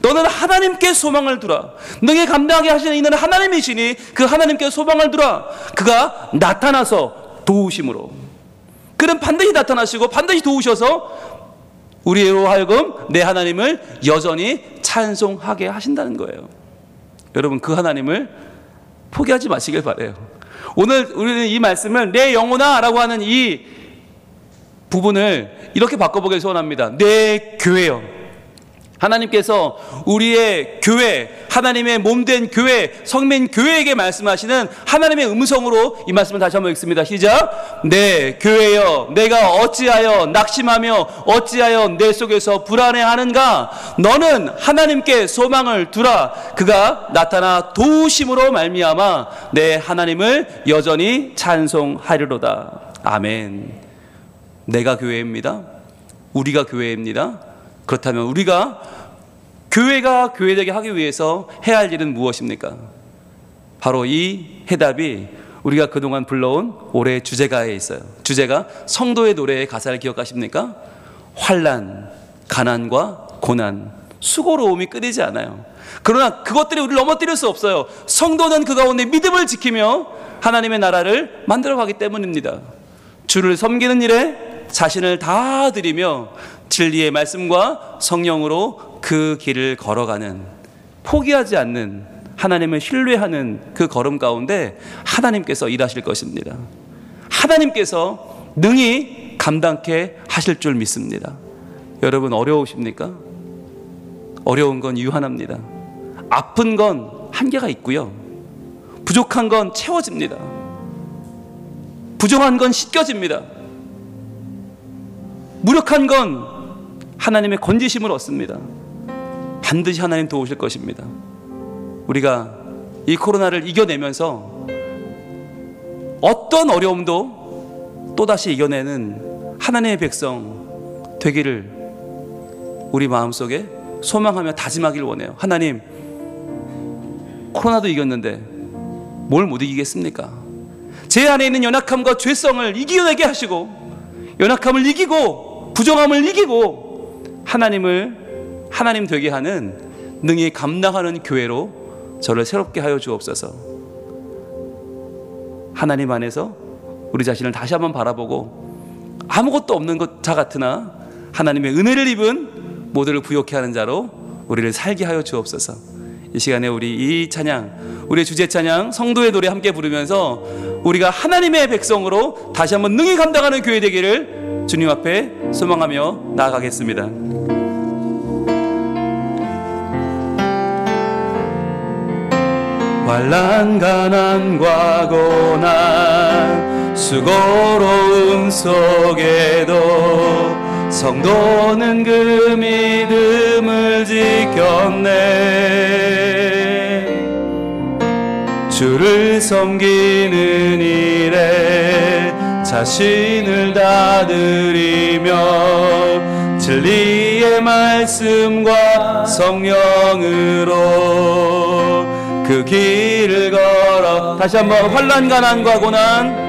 너는 하나님께 소망을 두라. 능히 감당하게 하시는 이는 하나님이시니 그 하나님께 소망을 두라. 그가 나타나서 도우심으로, 그는 반드시 나타나시고 반드시 도우셔서 우리로 하여금 내 하나님을 여전히 찬송하게 하신다는 거예요. 여러분, 그 하나님을 포기하지 마시길 바라요. 오늘 우리는 이 말씀을 내 영혼아 라고 하는 이 부분을 이렇게 바꿔보길 소원합니다. 내 교회요. 하나님께서 우리의 교회, 하나님의 몸된 교회, 성민 교회에게 말씀하시는 하나님의 음성으로 이 말씀을 다시 한번 읽습니다. 시작. 내 교회여 내가 어찌하여 낙심하며 어찌하여 내 속에서 불안해하는가? 너는 하나님께 소망을 두라. 그가 나타나 도우심으로 말미암아 내 하나님을 여전히 찬송하리로다. 아멘. 내가 교회입니다. 우리가 교회입니다. 그렇다면 우리가 교회가 교회되게 하기 위해서 해야 할 일은 무엇입니까? 바로 이 해답이 우리가 그동안 불러온 올해의 주제가에 있어요. 주제가 성도의 노래의 가사를 기억하십니까? 환난, 가난과 고난, 수고로움이 끊이지 않아요. 그러나 그것들이 우리를 넘어뜨릴 수 없어요. 성도는 그 가운데 믿음을 지키며 하나님의 나라를 만들어가기 때문입니다. 주를 섬기는 일에 자신을 다 드리며 진리의 말씀과 성령으로 그 길을 걸어가는, 포기하지 않는, 하나님을 신뢰하는 그 걸음 가운데 하나님께서 일하실 것입니다. 하나님께서 능히 감당케 하실 줄 믿습니다. 여러분, 어려우십니까? 어려운 건 이유 하나입니다. 아픈 건 한계가 있고요, 부족한 건 채워집니다. 부정한 건 씻겨집니다. 무력한 건 하나님의 건지심을 얻습니다. 반드시 하나님 도우실 것입니다. 우리가 이 코로나를 이겨내면서 어떤 어려움도 또다시 이겨내는 하나님의 백성 되기를 우리 마음속에 소망하며 다짐하기를 원해요. 하나님, 코로나도 이겼는데 뭘 못 이기겠습니까? 제 안에 있는 연약함과 죄성을 이겨내게 하시고, 연약함을 이기고 부정함을 이기고 하나님 되게 하는 능히 감당하는 교회로 저를 새롭게 하여 주옵소서. 하나님 안에서 우리 자신을 다시 한번 바라보고 아무것도 없는 자 같으나 하나님의 은혜를 입은 모두를 부욕해 하는 자로 우리를 살게 하여 주옵소서. 이 시간에 우리 이 찬양, 우리의 주제 찬양 성도의 노래 함께 부르면서 우리가 하나님의 백성으로 다시 한번 능히 감당하는 교회 되기를 주님 앞에 소망하며 나아가겠습니다. 환난, 가난과 고난, 수고로움 속에도 성도는 그 믿음을 지켰네. 주를 섬기는 일에 자신을 다 드리며 진리의 말씀과 성령으로 그 길을 걸어. 다시 한번 환난, 가난과 고난,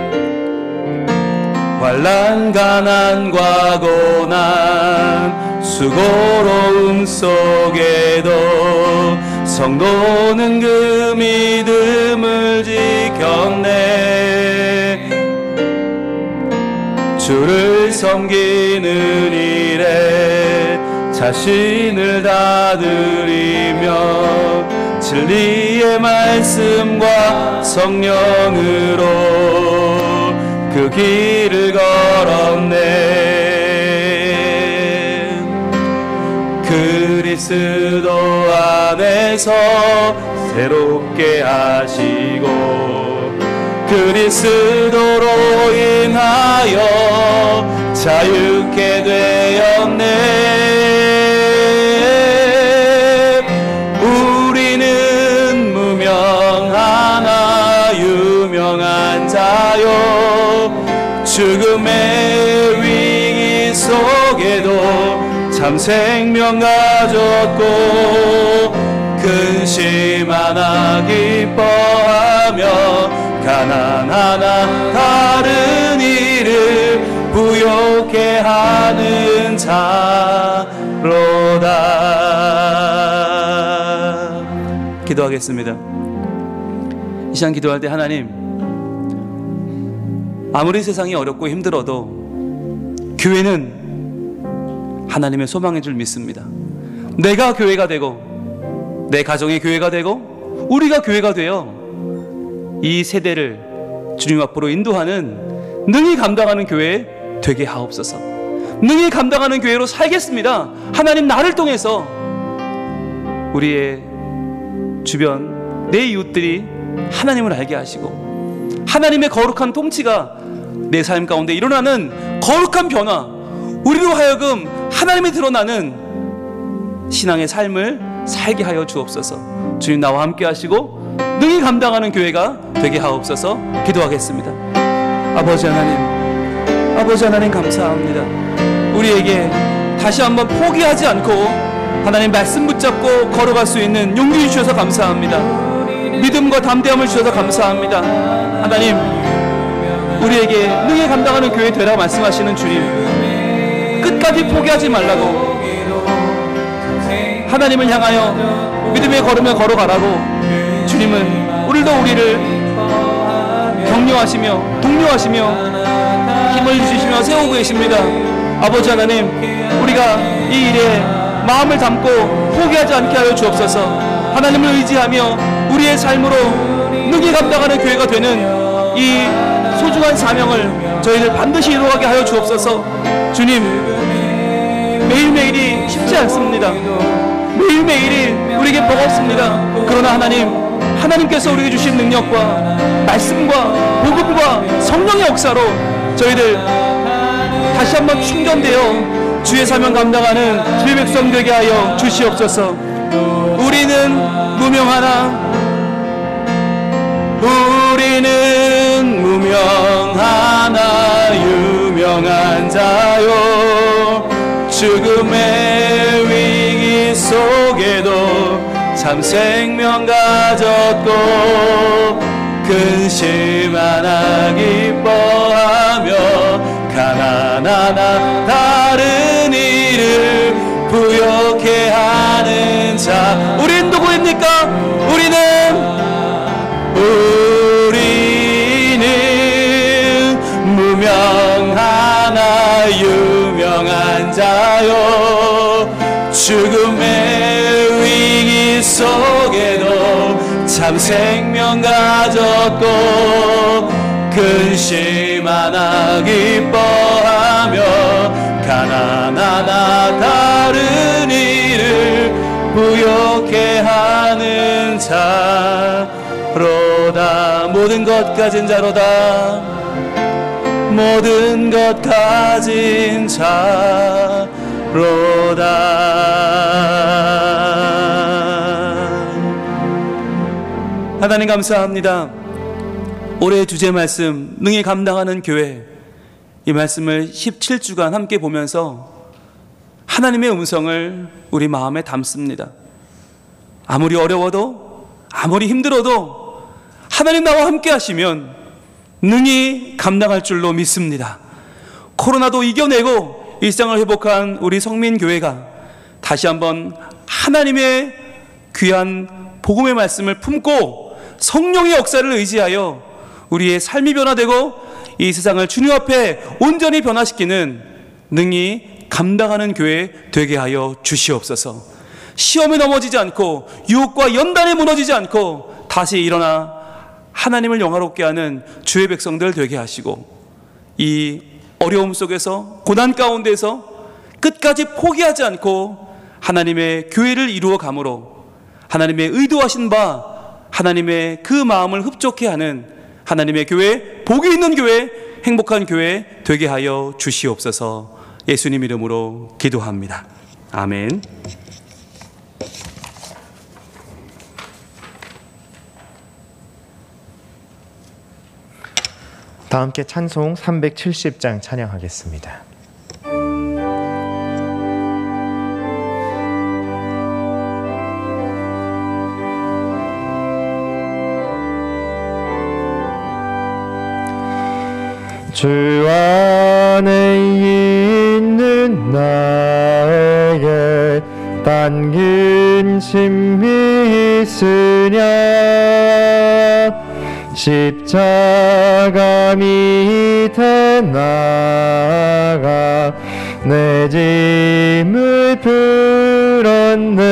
환난, 가난과 고난, 수고로움 속에도 성도는 그 믿음을 지켰네. 주를 섬기는 일에 자신을 다 드리며 진리의 말씀과 성령으로 그 길을 걸었네. 그리스도 안에서 새롭게 하시고 그리스도로 인하여 자유케 되었네. 우리는 무명하나 유명한 자요 죽음의 위기 속에도 참 생명 가졌고 근심 하나 기뻐하며 가난하나 다른 이를 부욕해 하는 자로다. 기도하겠습니다. 이 시간 기도할 때 하나님, 아무리 세상이 어렵고 힘들어도 교회는 하나님의 소망인 줄 믿습니다. 내가 교회가 되고 내 가정이 교회가 되고 우리가 교회가 되어 이 세대를 주님 앞으로 인도하는 능히 감당하는 교회 되게 하옵소서. 능히 감당하는 교회로 살겠습니다. 하나님, 나를 통해서 우리의 주변 내 이웃들이 하나님을 알게 하시고 하나님의 거룩한 통치가 내 삶 가운데 일어나는 거룩한 변화, 우리로 하여금 하나님이 드러나는 신앙의 삶을 살게 하여 주옵소서. 주님, 나와 함께 하시고 능히 감당하는 교회가 되게 하옵소서. 기도하겠습니다. 아버지 하나님 감사합니다. 우리에게 다시 한번 포기하지 않고 하나님 말씀 붙잡고 걸어갈 수 있는 용기 주셔서 감사합니다. 믿음과 담대함을 주셔서 감사합니다. 하나님, 우리에게 능히 감당하는 교회 되라고 말씀하시는 주님, 끝까지 포기하지 말라고, 하나님을 향하여 믿음의 걸음을 걸어가라고 주님은 오늘도 우리를 격려하시며 독려하시며 힘을 주시며 세우고 계십니다. 아버지 하나님, 우리가 이 일에 마음을 담고 포기하지 않게 하여 주옵소서. 하나님을 의지하며 우리의 삶으로 능히 감당하는 교회가 되는 이 소중한 사명을 저희들 반드시 이루어가게 하여 주옵소서. 주님, 매일매일이 쉽지 않습니다. 매일매일이 우리에게 버겁습니다. 그러나 하나님께서 우리에게 주신 능력과 말씀과 복음과 성령의 역사로 저희들 다시 한번 충전되어 주의 사명 감당하는 주의 백성 되게 하여 주시옵소서. 우리는 무명하나 유명한 자요, 죽음의 위기 속에도 참 생명 가졌고 근심 하나 기뻐하며 가난하나 다른 이를 부욕해 하는 자. 우린 누구입니까? 우리는 무명하나 유명한 자요, 죽음의 위기 속에도 참 생명 가졌고 근심 하나 기뻐하며 가난하나 다른 이를 부욕해 하는 자로다. 모든 것 가진 자로다. 모든 것 가진 자로다. 하나님 감사합니다. 올해 주제 말씀 능히 감당하는 교회, 이 말씀을 17주간 함께 보면서 하나님의 음성을 우리 마음에 담습니다. 아무리 어려워도 아무리 힘들어도 하나님 나와 함께 하시면 능히 감당할 줄로 믿습니다. 코로나도 이겨내고 일상을 회복한 우리 성민교회가 다시 한번 하나님의 귀한 복음의 말씀을 품고 성령의 역사를 의지하여 우리의 삶이 변화되고 이 세상을 주님 앞에 온전히 변화시키는 능히 감당하는 교회 되게 하여 주시옵소서. 시험에 넘어지지 않고 유혹과 연단에 무너지지 않고 다시 일어나 하나님을 영화롭게 하는 주의 백성들 되게 하시고, 이 어려움 속에서 고난 가운데서 끝까지 포기하지 않고 하나님의 교회를 이루어 감으로 하나님의 의도하신 바 하나님의 그 마음을 흡족해 하는 하나님의 교회, 복이 있는 교회, 행복한 교회 되게 하여 주시옵소서. 예수님 이름으로 기도합니다. 아멘. 다 함께 찬송 370장 찬양하겠습니다. 주 안에 있는 나에게 딴 근심이 있으냐, 십자가 밑에 나가 내 짐을 풀었네.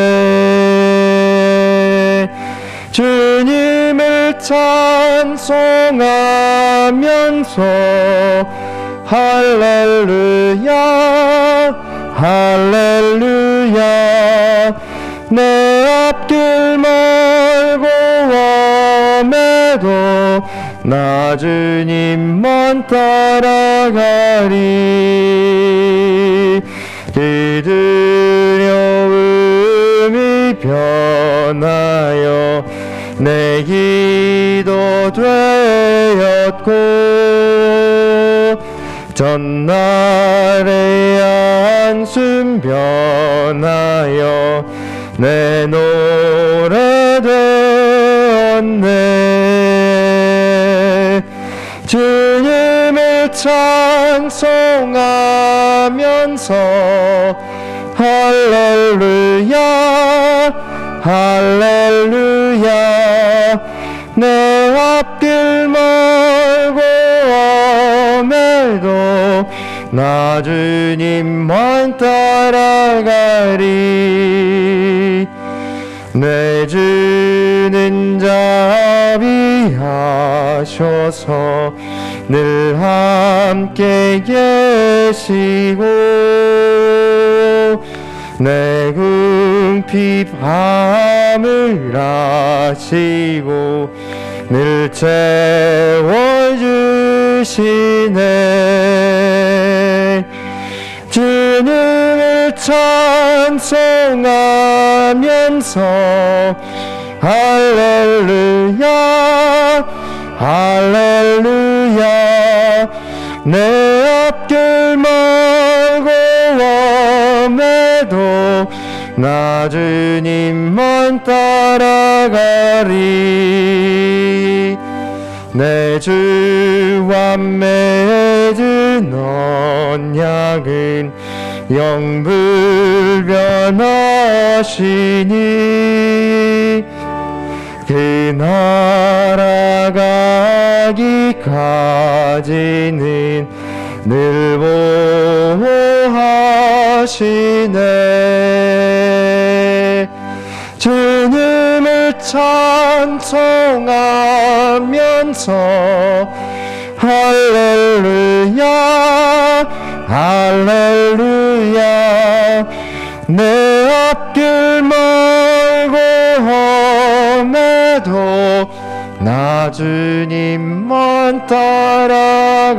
주님을 찬송하면서 할렐루야 할렐루야, 내 앞길 멀고 험해도 나 주님만 따라가리. 그 두려움이 변하여 내 기도 되었고, 전날의 한숨 변하여 내 노래 되었네. 찬송하면서 할렐루야 할렐루야 내 앞길 멀고 엄해도 나 주님만 따라가리 내 주는 자비하셔서 늘 함께 계시고 내 궁핍 밤을 아시고 늘 채워주시네 주님을 찬송하면서 할렐루야 할렐루야 내 앞길 멀고 엄해도 나 주님만 따라가리 내 주와 맺은 언약은 영불변하시니 그 나라 가기까지는 늘 보호하시네 주님을 찬송하면서 할렐루야 할렐루야 내 앞길 멀고 험해도 나 주님만 따라가리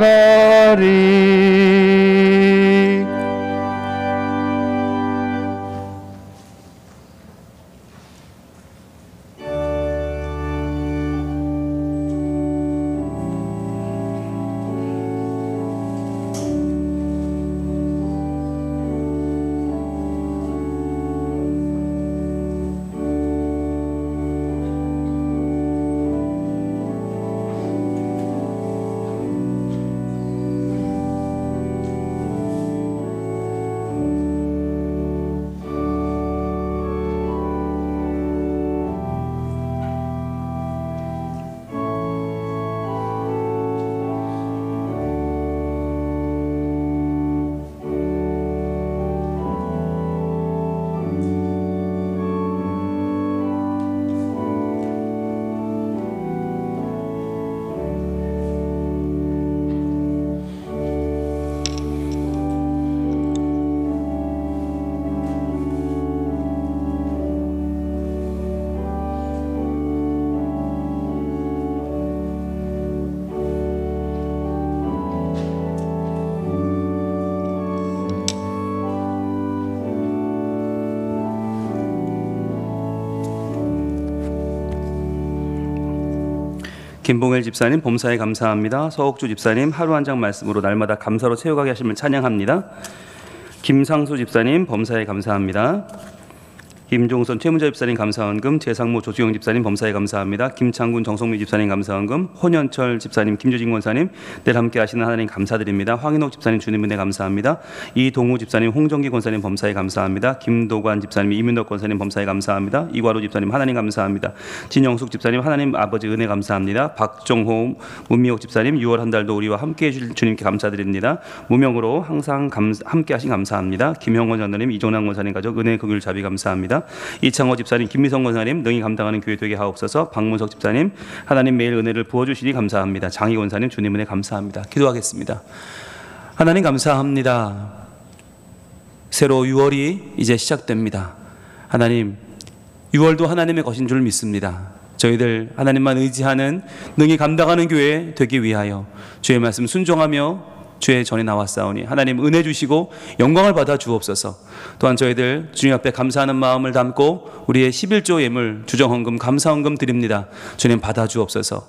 김봉일 집사님 범사에 감사합니다. 서옥주 집사님 하루 한 장 말씀으로 날마다 감사로 채워가게 하심을 찬양합니다. 김상수 집사님 범사에 감사합니다. 김종선 최문자 집사님 감사헌금, 재상모 조수영 집사님 범사에 감사합니다. 김창군 정성미 집사님 감사헌금, 혼연철 집사님, 김조진 권사님 늘 함께 하시는 하나님 감사드립니다. 황인옥 집사님 주님 은혜 감사합니다. 이동우 집사님, 홍정기 권사님 범사에 감사합니다. 김도관 집사님, 이민덕 권사님 범사에 감사합니다. 이과로 집사님 하나님 감사합니다. 진영숙 집사님 하나님 아버지 은혜 감사합니다. 박정호 문미옥 집사님 6월 한 달도 우리와 함께 해주실 주님께 감사드립니다. 무명으로 항상 함께 하신 감사합니다. 김형원 전도님, 이종남 권사님 가족 은혜 긍휼 자비 감사합니다. 이창호 집사님, 김미성 권사님 능히 감당하는 교회 되게 하옵소서. 박문석 집사님 하나님 매일 은혜를 부어주시니 감사합니다. 장희 권사님 주님 은혜 감사합니다. 기도하겠습니다. 하나님 감사합니다. 새로 6월이 이제 시작됩니다. 하나님 6월도 하나님의 것인 줄 믿습니다. 저희들 하나님만 의지하는 능히 감당하는 교회 되기 위하여 주의 말씀 순종하며 주의 전에 나왔사오니 하나님 은혜 주시고 영광을 받아 주옵소서. 또한 저희들 주님 앞에 감사하는 마음을 담고 우리의 11조 예물, 주정헌금, 감사헌금 드립니다. 주님 받아 주옵소서.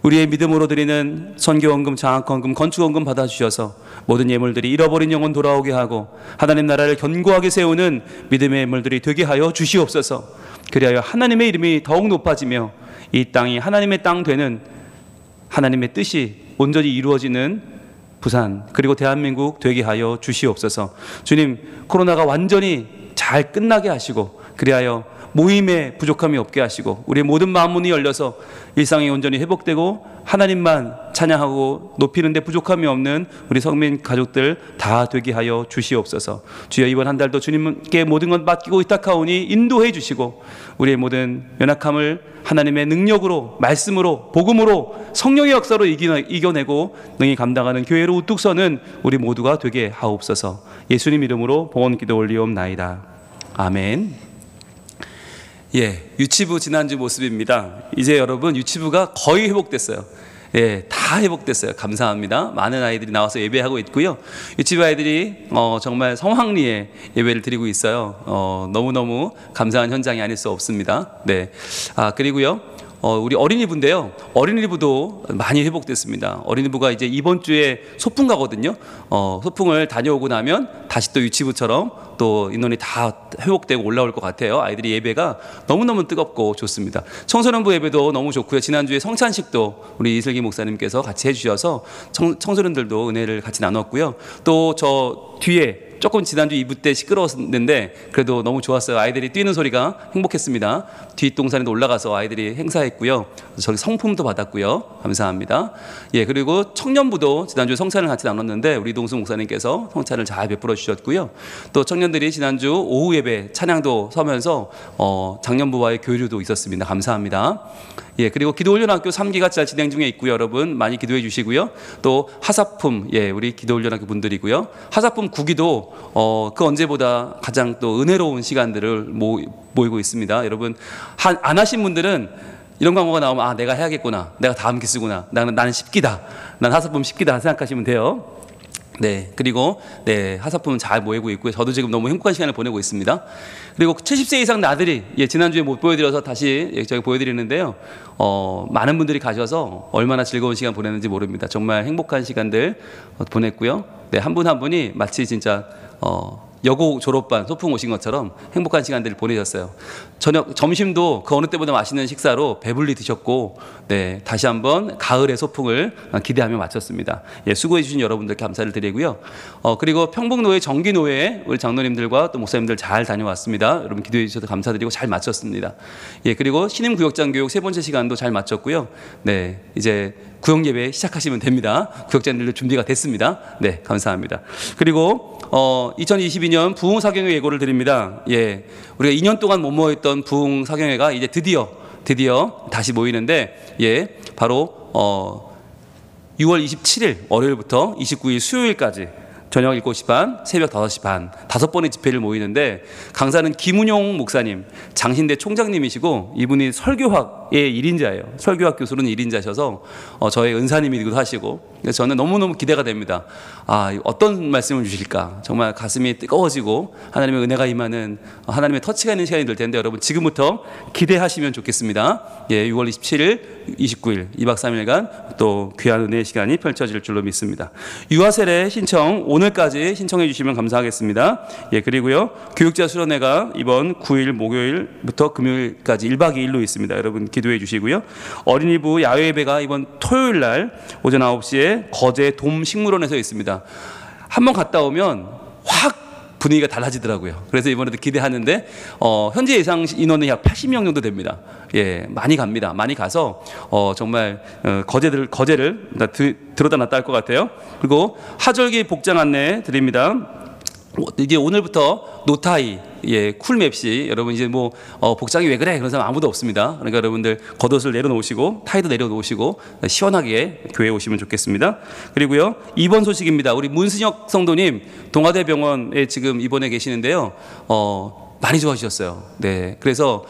우리의 믿음으로 드리는 선교헌금, 장학헌금, 건축헌금 받아 주셔서 모든 예물들이 잃어버린 영혼 돌아오게 하고 하나님 나라를 견고하게 세우는 믿음의 예물들이 되게 하여 주시옵소서. 그리하여 하나님의 이름이 더욱 높아지며 이 땅이 하나님의 땅 되는 하나님의 뜻이 온전히 이루어지는 부산 그리고 대한민국 되게 하여 주시옵소서. 주님, 코로나가 완전히 잘 끝나게 하시고 그리하여 모임에 부족함이 없게 하시고 우리의 모든 마음 문이 열려서 일상이 온전히 회복되고 하나님만 찬양하고 높이는 데 부족함이 없는 우리 성민 가족들 다 되게 하여 주시옵소서. 주여, 이번 한 달도 주님께 모든 것 맡기고 의탁하오니 인도해 주시고 우리의 모든 연약함을 하나님의 능력으로, 말씀으로, 복음으로, 성령의 역사로 이겨내고 능히 감당하는 교회로 우뚝 서는 우리 모두가 되게 하옵소서. 예수님 이름으로 봉헌 기도 올리옵나이다. 아멘. 예, 유치부 지난주 모습입니다. 이제 여러분 유치부가 거의 회복됐어요. 예, 다 회복됐어요. 감사합니다. 많은 아이들이 나와서 예배하고 있고요. 유치부 아이들이 정말 성황리에 예배를 드리고 있어요. 너무너무 감사한 현장이 아닐 수 없습니다. 네. 그리고요. 우리 어린이부인데요. 어린이부도 많이 회복됐습니다. 어린이부가 이제 이번 주에 소풍 가거든요. 소풍을 다녀오고 나면 다시 또 유치부처럼 또 인원이 다 회복되고 올라올 것 같아요. 아이들이 예배가 너무너무 뜨겁고 좋습니다. 청소년부 예배도 너무 좋고요. 지난주에 성찬식도 우리 이슬기 목사님께서 같이 해주셔서 청소년들도 은혜를 같이 나눴고요. 또 저 뒤에 조금 지난주 2부 때 시끄러웠는데 그래도 너무 좋았어요. 아이들이 뛰는 소리가 행복했습니다. 뒷동산에도 올라가서 아이들이 행사했고요. 저기 성품도 받았고요. 감사합니다. 예, 그리고 청년부도 지난주 성찬을 같이 나눴는데 우리 동수 목사님께서 성찬을 잘 베풀어 주셨고요. 또 청년들이 지난주 오후 예배 찬양도 서면서 장년부와의 교류도 있었습니다. 감사합니다. 예, 그리고 기도훈련학교 3기가 잘 진행 중에 있고요. 여러분 많이 기도해 주시고요. 또 하사품, 예, 우리 기도훈련학교 분들이고요. 하사품 9기도 그 언제보다 가장 또 은혜로운 시간들을 모이고 있습니다. 여러분 안 하신 분들은 이런 광고가 나오면 내가 해야겠구나, 내가 다음 기수구나, 나는 10기다, 난 하사품 10기다 생각하시면 돼요. 네, 그리고 네, 하사품은 잘 모이고 있고요. 저도 지금 너무 행복한 시간을 보내고 있습니다. 그리고 70세 이상 나들이, 예, 지난주에 못 보여드려서 다시 저희 보여드리는데요. 많은 분들이 가셔서 얼마나 즐거운 시간 보냈는지 모릅니다. 정말 행복한 시간들 보냈고요. 네, 한 분 한 분이 마치 진짜 여고 졸업반 소풍 오신 것처럼 행복한 시간들을 보내셨어요. 점심도 그 어느 때보다 맛있는 식사로 배불리 드셨고, 네, 다시 한번 가을의 소풍을 기대하며 마쳤습니다. 예, 수고해 주신 여러분들께 감사를 드리고요. 그리고 평북노회 정기노회에 우리 장로님들과 또 목사님들 잘 다녀왔습니다. 여러분 기도해 주셔서 감사드리고 잘 마쳤습니다. 예, 그리고 신임구역장 교육 세 번째 시간도 잘 마쳤고요. 네, 이제 구역 예배 시작하시면 됩니다. 구역장들도 준비가 됐습니다. 네, 감사합니다. 그리고 2022년 부흥사경회 예고를 드립니다. 예, 우리가 2년 동안 못 모였던 부흥사경회가 이제 드디어 다시 모이는데, 예, 바로 6월 27일 월요일부터 29일 수요일까지 저녁 7시 반, 새벽 5시 반 5번의 집회를 모이는데, 강사는 김은용 목사님, 장신대 총장님이시고 이분이 설교학의 1인자예요. 설교학 교수는 1인자셔서 저의 은사님이기도 하시고, 그래서 저는 너무너무 기대가 됩니다. 어떤 말씀을 주실까? 정말 가슴이 뜨거워지고 하나님의 은혜가 임하는, 하나님의 터치가 있는 시간이 될 텐데, 여러분 지금부터 기대하시면 좋겠습니다. 예, 6월 27일, 29일 2박 3일간 또 귀한 은혜의 시간이 펼쳐질 줄로 믿습니다. 유아세례 신청 오늘까지 신청해 주시면 감사하겠습니다. 예, 그리고요, 교육자 수련회가 이번 9일 목요일부터 금요일까지 1박 2일로 있습니다. 여러분 기도해 주시고요. 어린이부 야외 예배가 이번 토요일 날 오전 9시에 거제 돔식물원에서 있습니다. 한번 갔다 오면 확 분위기가 달라지더라고요. 그래서 이번에도 기대하는데, 현재 예상 인원은 약 80명 정도 됩니다. 예, 많이 갑니다. 많이 가서 정말 거제를 들어다 놨다 할 것 같아요. 그리고 하절기 복장 안내 드립니다. 이제 오늘부터 노타이, 예, 쿨맵시, 여러분 이제 뭐 복장이 왜 그래? 그런 사람 아무도 없습니다. 그러니까 여러분들 겉옷을 내려놓으시고 타이도 내려놓으시고 시원하게 교회에 오시면 좋겠습니다. 그리고요, 이번 소식입니다. 우리 문승혁 성도님 동아대병원에 지금 입원해 계시는데요. 많이 좋아지셨어요. 네, 그래서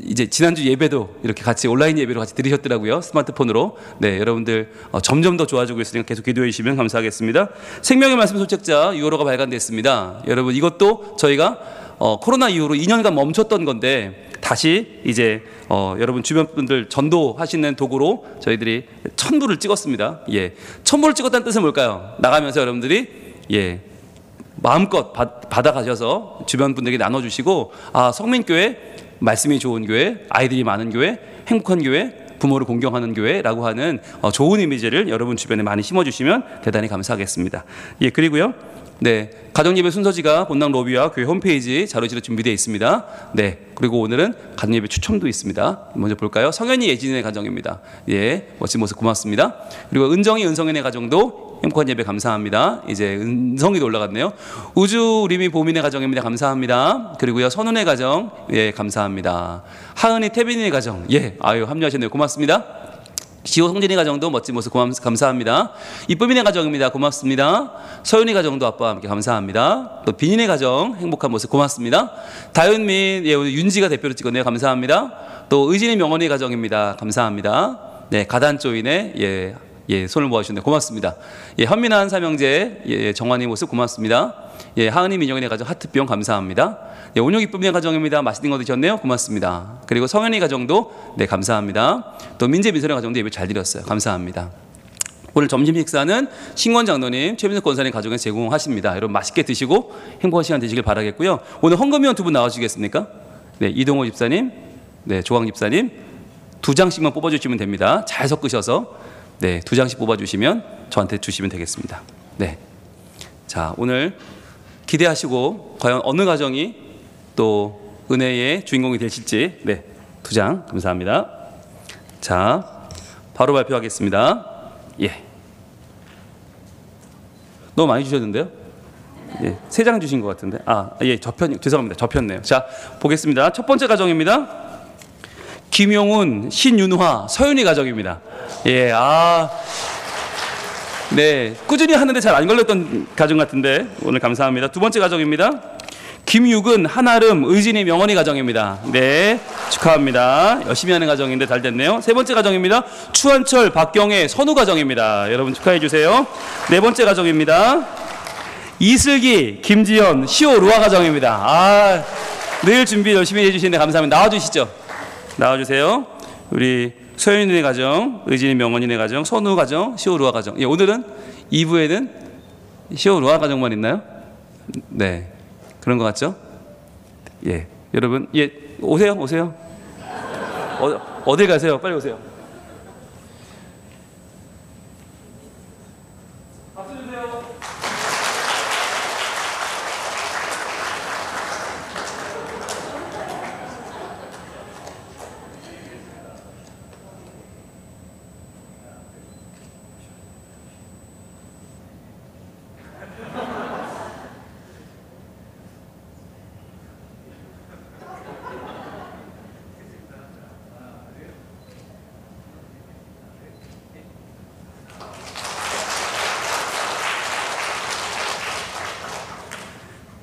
이제 지난주 예배도 이렇게 같이 온라인 예배로 같이 들으셨더라고요. 스마트폰으로. 네, 여러분들 점점 더 좋아지고 있으니까 계속 기도해 주시면 감사하겠습니다. 생명의 말씀 소책자 유효로가 발간됐습니다. 여러분 이것도 저희가 코로나 이후로 2년간 멈췄던 건데 다시 이제 여러분 주변 분들 전도하시는 도구로 저희들이 1000부를 찍었습니다. 예, 1000부를 찍었다는 뜻은 뭘까요? 나가면서 여러분들이, 예, 마음껏 받아가셔서 주변 분들에게 나눠주시고, 성민교회 말씀이 좋은 교회, 아이들이 많은 교회, 행복한 교회, 부모를 공경하는 교회라고 하는 좋은 이미지를 여러분 주변에 많이 심어주시면 대단히 감사하겠습니다. 예, 그리고요. 네, 가정예배 순서지가 본당 로비와 교회 홈페이지 자료지로 준비되어 있습니다. 네, 그리고 오늘은 가정예배 추첨도 있습니다. 먼저 볼까요? 성현이 예진의 가정입니다. 예, 멋진 모습 고맙습니다. 그리고 은정이 은성현의 가정도 행복한 예배 감사합니다. 이제 은성이도 올라갔네요. 우주 우리미 보민의 가정입니다. 감사합니다. 그리고요, 선운의 가정, 예, 감사합니다. 하은이 태빈이의 가정, 예, 아유, 합류하셨네요. 고맙습니다. 지호 성진이 가정도 멋진 모습 감사합니다. 이쁨이네 가정입니다. 고맙습니다. 서윤이 가정도 아빠와 함께 감사합니다. 또 빈인의 가정 행복한 모습 고맙습니다. 다윤민, 예, 오늘 윤지가 대표로 찍었네요. 감사합니다. 또 의진이 명언의 가정입니다. 감사합니다. 네, 가단조인의 손을 모아주셨네요. 고맙습니다. 예, 현민한 삼형제, 예, 정환이 모습 고맙습니다. 예, 하은이 민영이네 가정 하트병 감사합니다. 예, 온용 이쁨이네 가정입니다. 맛있는 거 드셨네요. 고맙습니다. 그리고 성현이 가정도 네, 감사합니다. 또 민재 민선의 가정도 예배 잘 드렸어요. 감사합니다. 오늘 점심 식사는 신권 장로님, 최민석 권사님 가정에서 제공하십니다. 여러분 맛있게 드시고 행복한 시간 되시길 바라겠고요. 오늘 헌금위원 두 분 나와주시겠습니까? 네, 이동호 집사님, 네, 조광 집사님 2장씩만 뽑아주시면 됩니다. 잘 섞으셔서 네, 2장씩 뽑아주시면 저한테 주시면 되겠습니다. 네, 자, 오늘 기대하시고 과연 어느 가정이 또 은혜의 주인공이 되실지, 네, 2장 감사합니다. 자, 바로 발표하겠습니다. 예, 너무 많이 주셨는데요? 예, 3장 주신 것 같은데, 예, 죄송합니다. 접혔네요. 자, 보겠습니다. 첫 번째 가정입니다. 김용훈, 신윤화, 서윤이 가정입니다. 예, 네, 꾸준히 하는데 잘 안 걸렸던 가정 같은데 오늘 감사합니다. 두 번째 가정입니다. 김육은, 한아름, 의진이, 명언이 가정입니다. 네, 축하합니다. 열심히 하는 가정인데 잘 됐네요. 세 번째 가정입니다. 추한철, 박경애, 선우 가정입니다. 여러분 축하해 주세요. 네 번째 가정입니다. 이슬기, 김지연, 시오, 루아 가정입니다. 늘 준비 열심히 해주시는데 감사합니다. 나와주시죠. 나와주세요. 우리 소연이네 가정, 의진이, 명언이네 가정, 선우 가정, 시오, 루아 가정. 예, 오늘은 2부에는 시오, 루아 가정만 있나요? 네, 그런 것 같죠? 예, 여러분, 예, 오세요. 어딜 가세요? 빨리 오세요. 박수 주세요.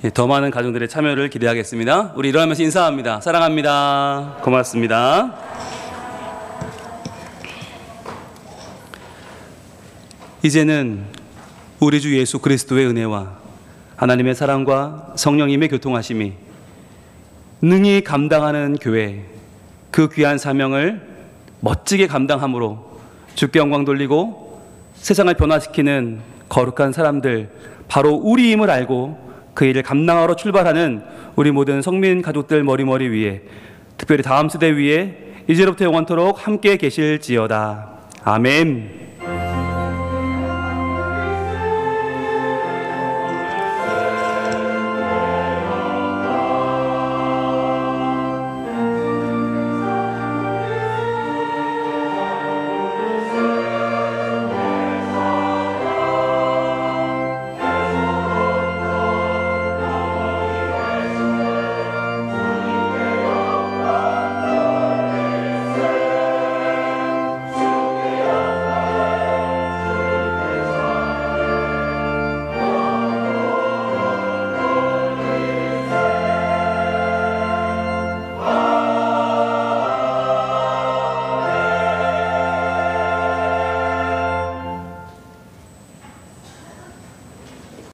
예, 더 많은 가정들의 참여를 기대하겠습니다. 우리 일어나면서 인사합니다. 사랑합니다. 고맙습니다. 이제는 우리 주 예수 그리스도의 은혜와 하나님의 사랑과 성령님의 교통하심이 능히 감당하는 교회, 그 귀한 사명을 멋지게 감당함으로 주께 영광 돌리고 세상을 변화시키는 거룩한 사람들, 바로 우리임을 알고 그 일을 감당하러 출발하는 우리 모든 성민 가족들 머리머리 위에, 특별히 다음 세대 위에 이제로부터 영원토록 함께 계실지어다. 아멘.